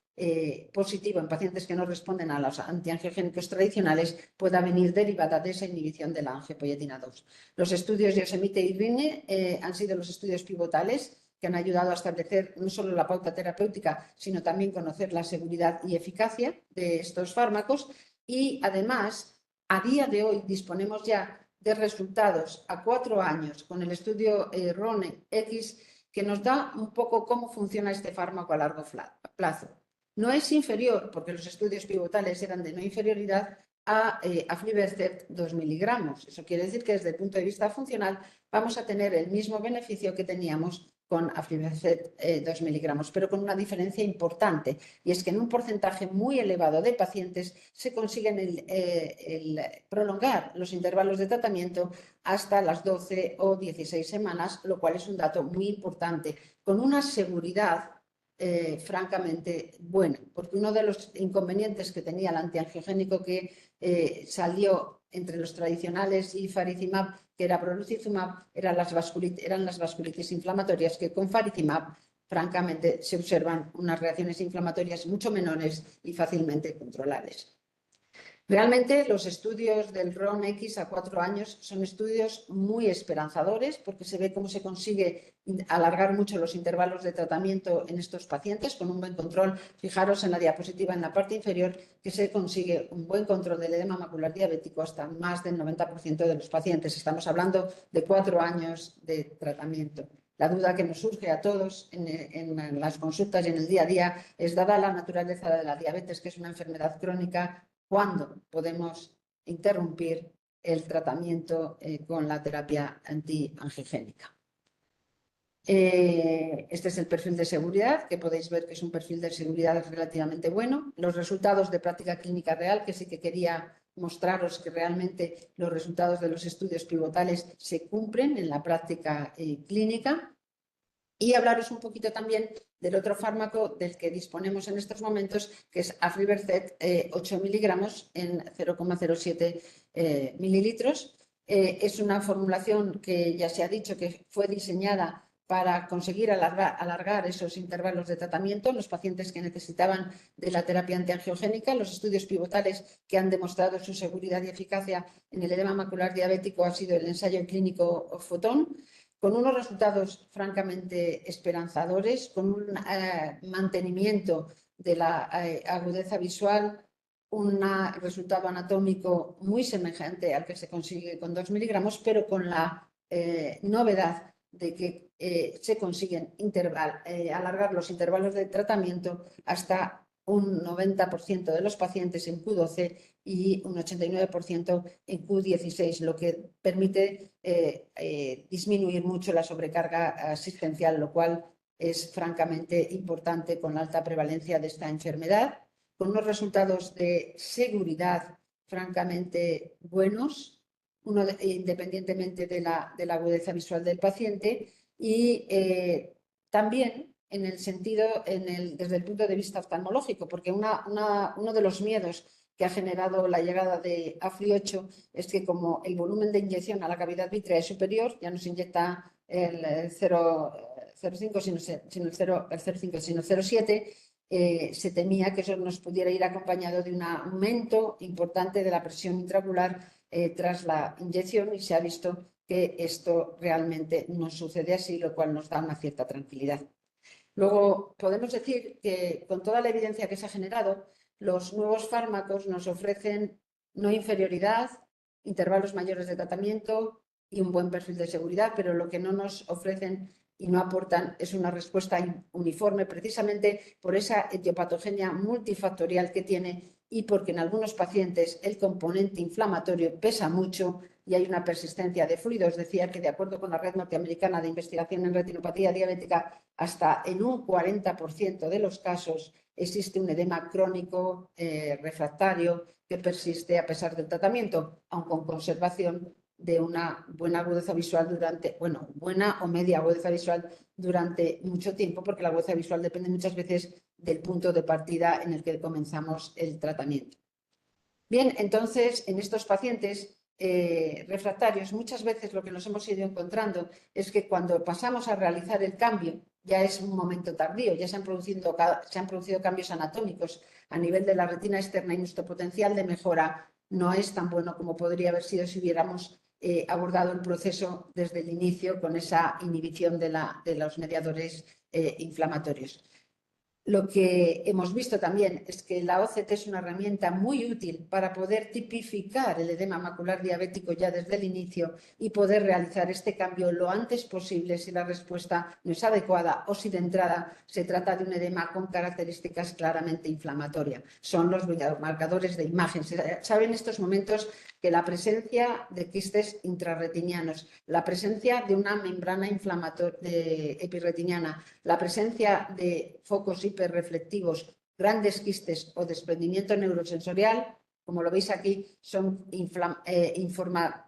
positivo en pacientes que no responden a los antiangiogénicos tradicionales pueda venir derivada de esa inhibición de la angiopoietina 2. Los estudios Yosemite y Rhine han sido los estudios pivotales que han ayudado a establecer no solo la pauta terapéutica, sino también conocer la seguridad y eficacia de estos fármacos. Y además, a día de hoy disponemos ya de resultados a 4 años con el estudio RONE-X, que nos da un poco cómo funciona este fármaco a largo plazo. No es inferior, porque los estudios pivotales eran de no inferioridad, a aflibercept 2 miligramos. Eso quiere decir que desde el punto de vista funcional vamos a tener el mismo beneficio que teníamos con aflibercept 2 miligramos, pero con una diferencia importante, y es que en un porcentaje muy elevado de pacientes se consiguen el prolongar los intervalos de tratamiento hasta las 12 o 16 semanas, lo cual es un dato muy importante, con una seguridad francamente buena, porque uno de los inconvenientes que tenía el antiangiogénico que salió entre los tradicionales y faricimab, que era brolucizumab, eran las vasculitis inflamatorias, que con faricimab francamente se observan unas reacciones inflamatorias mucho menores y fácilmente controlables. Realmente los estudios del RON-X a 4 años son estudios muy esperanzadores, porque se ve cómo se consigue alargar mucho los intervalos de tratamiento en estos pacientes con un buen control. Fijaros en la diapositiva en la parte inferior que se consigue un buen control del edema macular diabético hasta más del 90% de los pacientes. Estamos hablando de 4 años de tratamiento. La duda que nos surge a todos en las consultas y en el día a día es, dada la naturaleza de la diabetes, que es una enfermedad crónica, ¿cuándo podemos interrumpir el tratamiento con la terapia antiangiogénica? Este es el perfil de seguridad, que podéis ver que es un perfil de seguridad relativamente bueno. Los resultados de práctica clínica real, que sí que quería mostraros que realmente los resultados de los estudios pivotales se cumplen en la práctica clínica. Y hablaros un poquito también del otro fármaco del que disponemos en estos momentos, que es aflibercept 8 miligramos en 0,07 mililitros. Es una formulación que ya se ha dicho que fue diseñada para conseguir alargar esos intervalos de tratamiento en los pacientes que necesitaban de la terapia antiangiogénica. Los estudios pivotales que han demostrado su seguridad y eficacia en el edema macular diabético ha sido el ensayo clínico FOTON, con unos resultados francamente esperanzadores, con un mantenimiento de la agudeza visual, un resultado anatómico muy semejante al que se consigue con 2 miligramos, pero con la novedad de que se consiguen alargar los intervalos de tratamiento hasta un 90% de los pacientes en Q12 y un 89% en Q16, lo que permite disminuir mucho la sobrecarga asistencial, lo cual es francamente importante con la alta prevalencia de esta enfermedad, con unos resultados de seguridad francamente buenos, independientemente de la agudeza visual del paciente, y también en el sentido, desde el punto de vista oftalmológico, porque uno de los miedos que ha generado la llegada de AFLI-8 es que como el volumen de inyección a la cavidad vítrea es superior, ya no se inyecta el 0,5 sino el 0,5 sino el 0,7, se temía que eso nos pudiera ir acompañado de un aumento importante de la presión intraocular tras la inyección, y se ha visto que esto realmente no sucede así, lo cual nos da una cierta tranquilidad. Luego, podemos decir que con toda la evidencia que se ha generado, los nuevos fármacos nos ofrecen no inferioridad, intervalos mayores de tratamiento y un buen perfil de seguridad, pero lo que no nos ofrecen y no aportan es una respuesta uniforme, precisamente por esa etiopatogenia multifactorial que tiene y porque en algunos pacientes el componente inflamatorio pesa mucho y hay una persistencia de fluidos. Decía que, de acuerdo con la Red Norteamericana de Investigación en Retinopatía Diabética, hasta en un 40% de los casos existe un edema crónico refractario que persiste a pesar del tratamiento, aun con conservación de una buena agudeza visual buena o media agudeza visual durante mucho tiempo, porque la agudeza visual depende muchas veces del punto de partida en el que comenzamos el tratamiento. Bien, entonces, en estos pacientes refractarios, muchas veces lo que nos hemos ido encontrando es que cuando pasamos a realizar el cambio, ya es un momento tardío, ya se han producido cambios anatómicos a nivel de la retina externa y nuestro potencial de mejora no es tan bueno como podría haber sido si hubiéramos abordado el proceso desde el inicio con esa inhibición de los mediadores inflamatorios. Lo que hemos visto también es que la OCT es una herramienta muy útil para poder tipificar el edema macular diabético ya desde el inicio y poder realizar este cambio lo antes posible si la respuesta no es adecuada o si de entrada se trata de un edema con características claramente inflamatorias. Son los marcadores de imagen. Se sabe en estos momentos que la presencia de quistes intrarretinianos, la presencia de una membrana inflamatoria epirretiniana, la presencia de focos hiperreflectivos, grandes quistes o desprendimiento neurosensorial, como lo veis aquí, son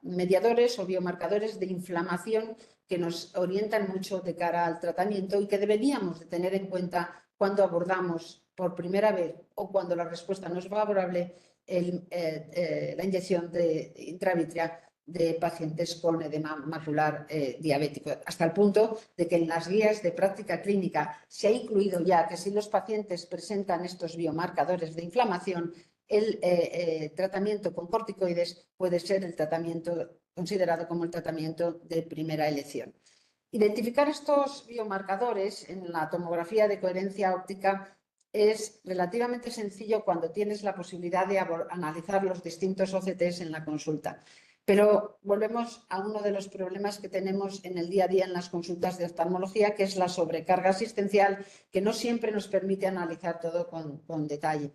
mediadores o biomarcadores de inflamación que nos orientan mucho de cara al tratamiento y que deberíamos de tener en cuenta cuando abordamos por primera vez o cuando la respuesta no es favorable la inyección intravítrea de pacientes con edema macular diabético, hasta el punto de que en las guías de práctica clínica se ha incluido ya que si los pacientes presentan estos biomarcadores de inflamación, el tratamiento con corticoides puede ser el tratamiento considerado como el tratamiento de primera elección. Identificar estos biomarcadores en la tomografía de coherencia óptica es relativamente sencillo cuando tienes la posibilidad de analizar los distintos OCTs en la consulta. Pero volvemos a uno de los problemas que tenemos en el día a día en las consultas de oftalmología, que es la sobrecarga asistencial, que no siempre nos permite analizar todo con detalle.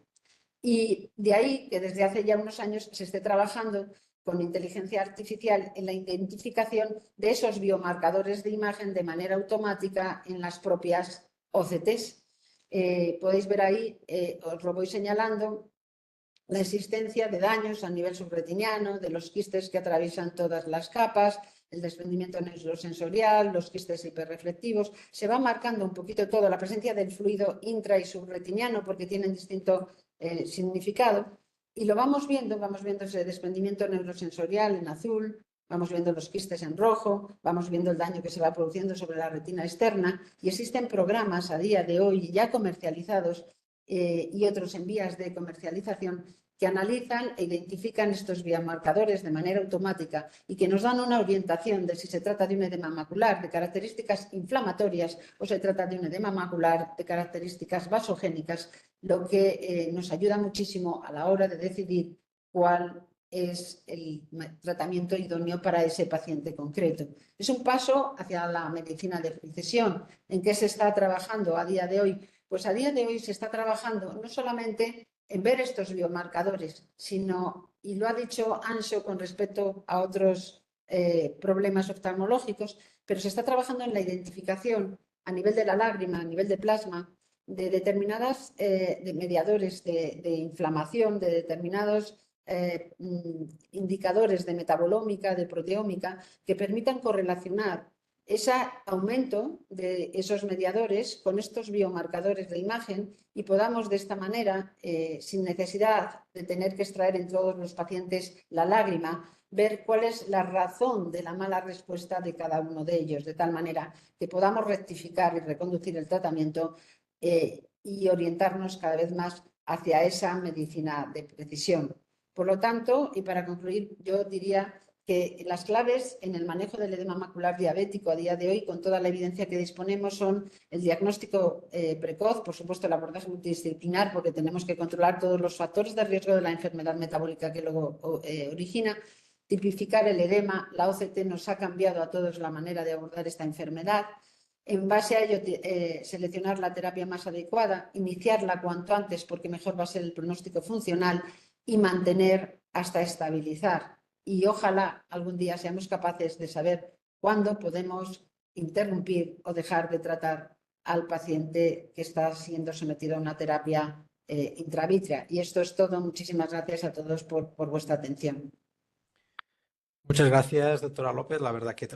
Y de ahí que desde hace ya unos años se esté trabajando con inteligencia artificial en la identificación de esos biomarcadores de imagen de manera automática en las propias OCTs. Podéis ver ahí, os lo voy señalando, la existencia de daños a nivel subretiniano, de los quistes que atraviesan todas las capas, el desprendimiento neurosensorial, los quistes hiperreflectivos. Se va marcando un poquito todo, la presencia del fluido intra y subretiniano porque tienen distinto significado. Y lo vamos viendo ese desprendimiento neurosensorial en azul, vamos viendo los quistes en rojo, vamos viendo el daño que se va produciendo sobre la retina externa, y existen programas a día de hoy ya comercializados y otros en vías de comercialización que analizan e identifican estos biomarcadores de manera automática y que nos dan una orientación de si se trata de un edema macular de características inflamatorias o se trata de un edema macular de características vasogénicas, lo que nos ayuda muchísimo a la hora de decidir cuál es el tratamiento idóneo para ese paciente concreto. Es un paso hacia la medicina de precisión en que se está trabajando a día de hoy Pues a día de hoy se está trabajando no solamente en ver estos biomarcadores, sino, y lo ha dicho Anxo con respecto a otros problemas oftalmológicos, pero se está trabajando en la identificación a nivel de la lágrima, a nivel de plasma, de determinadas de mediadores de inflamación, de determinados indicadores de metabolómica, de proteómica, que permitan correlacionar ese aumento de esos mediadores con estos biomarcadores de imagen y podamos de esta manera, sin necesidad de tener que extraer en todos los pacientes la lágrima, ver cuál es la razón de la mala respuesta de cada uno de ellos, de tal manera que podamos rectificar y reconducir el tratamiento y orientarnos cada vez más hacia esa medicina de precisión. Por lo tanto, y para concluir, yo diría que las claves en el manejo del edema macular diabético a día de hoy, con toda la evidencia que disponemos, son el diagnóstico precoz, por supuesto el abordaje multidisciplinar, porque tenemos que controlar todos los factores de riesgo de la enfermedad metabólica que luego origina, tipificar el edema. La OCT nos ha cambiado a todos la manera de abordar esta enfermedad. En base a ello, seleccionar la terapia más adecuada, iniciarla cuanto antes porque mejor va a ser el pronóstico funcional y mantener hasta estabilizar. Y ojalá algún día seamos capaces de saber cuándo podemos interrumpir o dejar de tratar al paciente que está siendo sometido a una terapia intravítrea. Y esto es todo. Muchísimas gracias a todos por vuestra atención. Muchas gracias, doctora López. La verdad que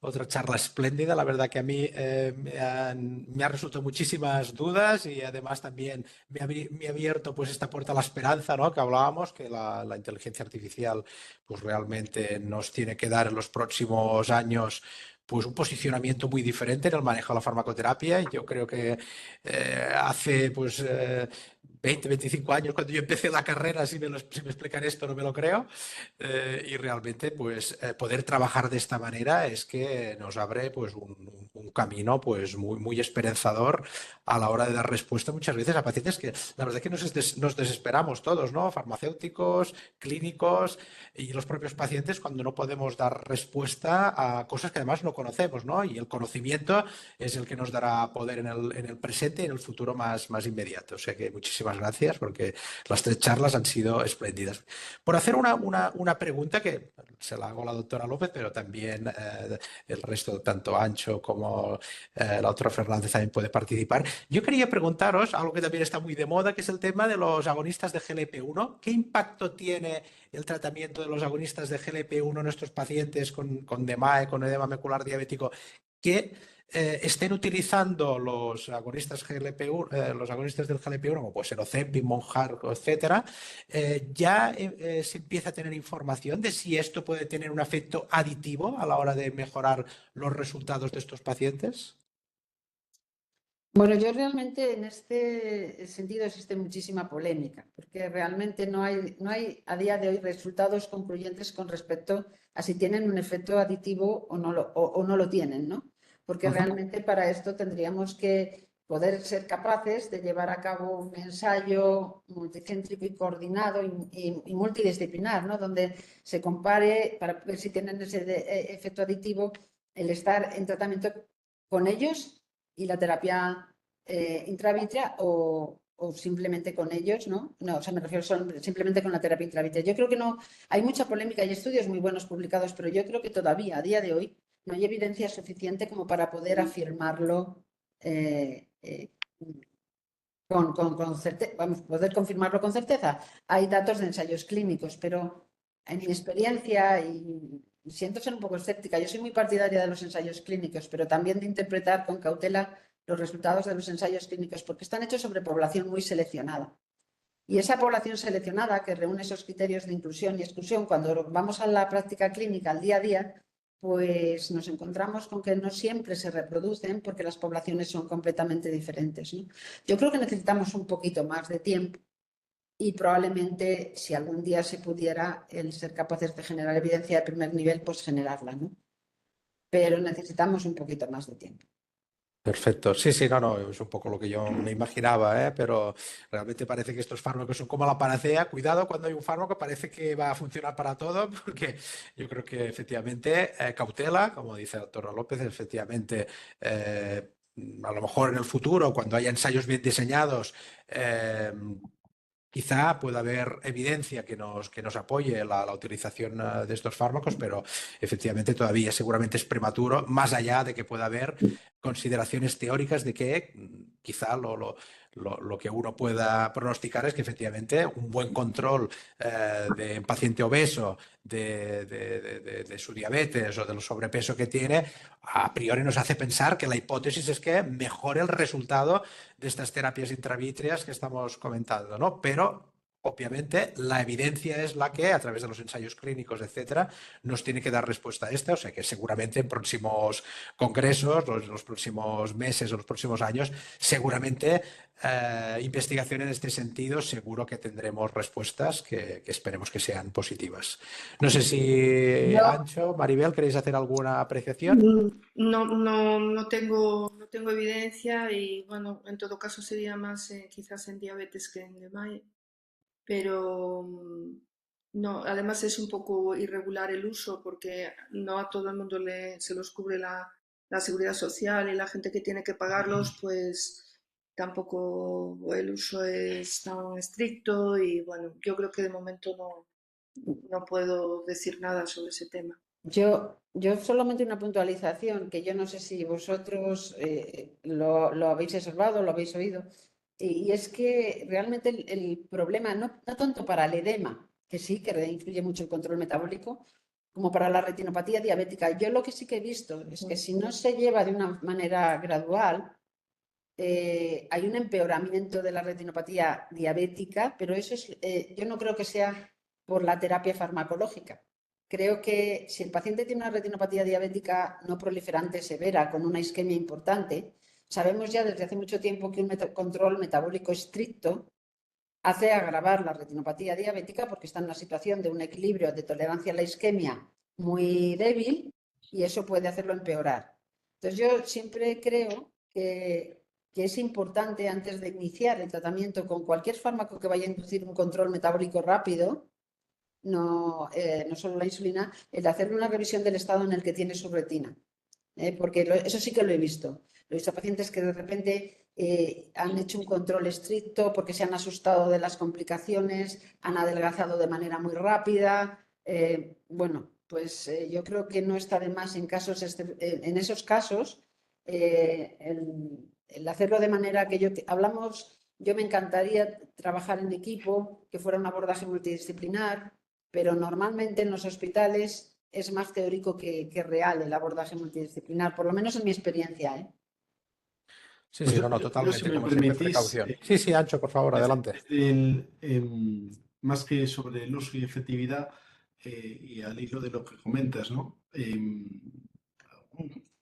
otra charla espléndida. La verdad que a mí me ha resuelto muchísimas dudas y además también me ha abierto pues esta puerta a la esperanza, ¿no? Que hablábamos, que la inteligencia artificial pues realmente nos tiene que dar en los próximos años pues un posicionamiento muy diferente en el manejo de la farmacoterapia. Y yo creo que hace pues 20, 25 años, cuando yo empecé la carrera, si me explican esto no me lo creo. Y realmente pues poder trabajar de esta manera es que nos abre pues un camino pues muy esperanzador a la hora de dar respuesta muchas veces a pacientes que la verdad es que nos desesperamos todos, ¿no? Farmacéuticos, clínicos y los propios pacientes cuando no podemos dar respuesta a cosas que además no conocemos, ¿no? Y el conocimiento es el que nos dará poder en el presente y en el futuro más inmediato. O sea que muchísimas gracias porque las 3 charlas han sido espléndidas. Por hacer una pregunta que se la hago a la doctora López, pero también el resto, tanto Anxo como la doctora Fernández también puede participar. Yo quería preguntaros algo que también está muy de moda, que es el tema de los agonistas de GLP-1. ¿Qué impacto tiene el tratamiento de los agonistas de GLP-1 en nuestros pacientes con DMAE, con edema macular diabético, que estén utilizando los agonistas GLP-1, los agonistas del GLP-1, como puede ser Ozempic, Mounjaro, etcétera, ya se empieza a tener información de si esto puede tener un efecto aditivo a la hora de mejorar los resultados de estos pacientes? Bueno, yo realmente en este sentido existe muchísima polémica, porque realmente no hay a día de hoy resultados concluyentes con respecto a si tienen un efecto aditivo o no lo tienen, ¿no? Porque realmente para esto tendríamos que poder ser capaces de llevar a cabo un ensayo multicéntrico y coordinado y multidisciplinar, ¿no? Donde se compare para ver si tienen ese efecto aditivo el estar en tratamiento con ellos y la terapia intravítrea o simplemente con ellos, ¿no? No, o sea, me refiero simplemente con la terapia intravítrea. Yo creo que no, hay mucha polémica y estudios muy buenos publicados, pero yo creo que todavía, a día de hoy, no hay evidencia suficiente como para poder afirmarlo con certeza, vamos, poder confirmarlo con certeza. Hay datos de ensayos clínicos, pero en mi experiencia, y siento ser un poco escéptica, yo soy muy partidaria de los ensayos clínicos, pero también de interpretar con cautela los resultados de los ensayos clínicos, porque están hechos sobre población muy seleccionada. Y esa población seleccionada que reúne esos criterios de inclusión y exclusión, cuando vamos a la práctica clínica, al día a día, pues nos encontramos con que no siempre se reproducen porque las poblaciones son completamente diferentes, ¿no? Yo creo que necesitamos un poquito más de tiempo y probablemente si algún día se pudiera el ser capaces de generar evidencia de primer nivel, pues generarla, ¿no? Pero necesitamos un poquito más de tiempo. Perfecto. Sí, no, es un poco lo que yo me imaginaba, ¿eh? Pero realmente parece que estos fármacos son como la panacea. Cuidado cuando hay un fármaco, parece que va a funcionar para todo, porque yo creo que efectivamente cautela, como dice la doctora López, efectivamente a lo mejor en el futuro, cuando haya ensayos bien diseñados, quizá pueda haber evidencia que nos apoye la utilización de estos fármacos, pero efectivamente todavía seguramente es prematuro, más allá de que pueda haber consideraciones teóricas de que quizá lo que uno pueda pronosticar es que efectivamente un buen control de un paciente obeso de su diabetes o del sobrepeso que tiene, a priori nos hace pensar que la hipótesis es que mejore el resultado de estas terapias intravítreas que estamos comentando, ¿no? Pero obviamente la evidencia es la que, a través de los ensayos clínicos, etcétera, nos tiene que dar respuesta a esta. O sea que seguramente en próximos congresos, los próximos meses o los próximos años, seguramente investigación en este sentido, seguro que tendremos respuestas que esperemos que sean positivas. No sé si Ancho, Maribel, ¿queréis hacer alguna apreciación? No tengo evidencia y bueno, en todo caso sería más quizás en diabetes que en DMAE, pero no, además es un poco irregular el uso porque no a todo el mundo se los cubre la seguridad social y la gente que tiene que pagarlos, pues tampoco el uso es tan estricto y bueno, yo creo que de momento no puedo decir nada sobre ese tema. Yo solamente una puntualización, que yo no sé si vosotros lo habéis observado, lo habéis oído, y es que realmente el problema, no tanto para el edema, que sí, que influye mucho el control metabólico, como para la retinopatía diabética. Yo lo que sí que he visto es que si no se lleva de una manera gradual, hay un empeoramiento de la retinopatía diabética, pero eso es, yo no creo que sea por la terapia farmacológica. Creo que si el paciente tiene una retinopatía diabética no proliferante severa con una isquemia importante, sabemos ya desde hace mucho tiempo que un control metabólico estricto hace agravar la retinopatía diabética porque está en una situación de un equilibrio de tolerancia a la isquemia muy débil y eso puede hacerlo empeorar. Entonces yo siempre creo que es importante, antes de iniciar el tratamiento con cualquier fármaco que vaya a inducir un control metabólico rápido, no solo la insulina, el hacer una revisión del estado en el que tiene su retina. Porque eso sí que lo he visto. Lo he visto a pacientes que de repente han hecho un control estricto porque se han asustado de las complicaciones, han adelgazado de manera muy rápida. Bueno, pues yo creo que no está de más en esos casos el hacerlo de manera que yo me encantaría trabajar en equipo, que fuera un abordaje multidisciplinar, pero normalmente en los hospitales es más teórico que real el abordaje multidisciplinar, por lo menos en mi experiencia, ¿eh? Sí, Pues sí, no, yo, si totalmente, me como siempre, permitís, precaución. Sí, Ancho, por favor, adelante. más que sobre el uso y efectividad, y al hilo de lo que comentas, ¿no?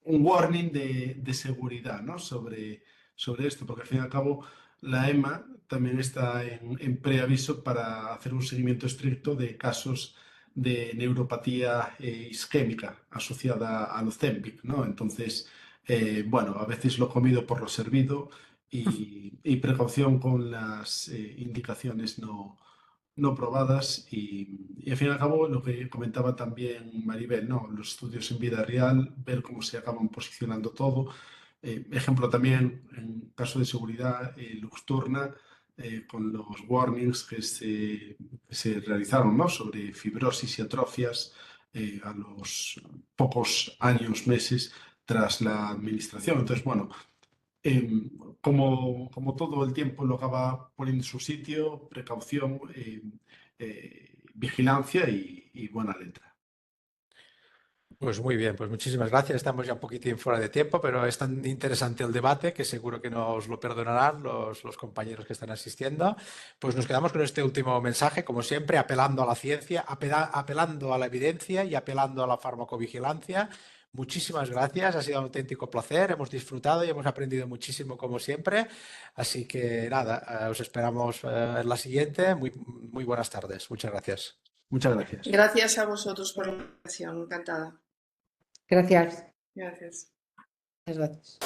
Un warning de seguridad, ¿no? sobre esto, porque al fin y al cabo la EMA también está en preaviso para hacer un seguimiento estricto de casos de neuropatía isquémica asociada al Ozempic, ¿no? Entonces, bueno, a veces lo comido por lo servido y precaución con las indicaciones no probadas y al fin y al cabo lo que comentaba también Maribel, ¿no? Los estudios en vida real, ver cómo se acaban posicionando todo. Ejemplo también, en caso de seguridad, Luxturna, con los warnings que se realizaron, ¿no? Sobre fibrosis y atrofias a los pocos años, meses tras la administración. Entonces, bueno, como todo el tiempo lo acaba poniendo en su sitio, precaución, vigilancia y buena letra. Pues muy bien, pues muchísimas gracias. Estamos ya un poquitín fuera de tiempo, pero es tan interesante el debate que seguro que nos lo perdonarán los compañeros que están asistiendo. Pues nos quedamos con este último mensaje, como siempre, apelando a la ciencia, apelando a la evidencia y apelando a la farmacovigilancia. Muchísimas gracias, ha sido un auténtico placer, hemos disfrutado y hemos aprendido muchísimo como siempre. Así que nada, os esperamos en la siguiente. Muy, muy buenas tardes. Muchas gracias. Muchas gracias. Gracias a vosotros por la invitación, encantada. Gracias. Gracias. Gracias.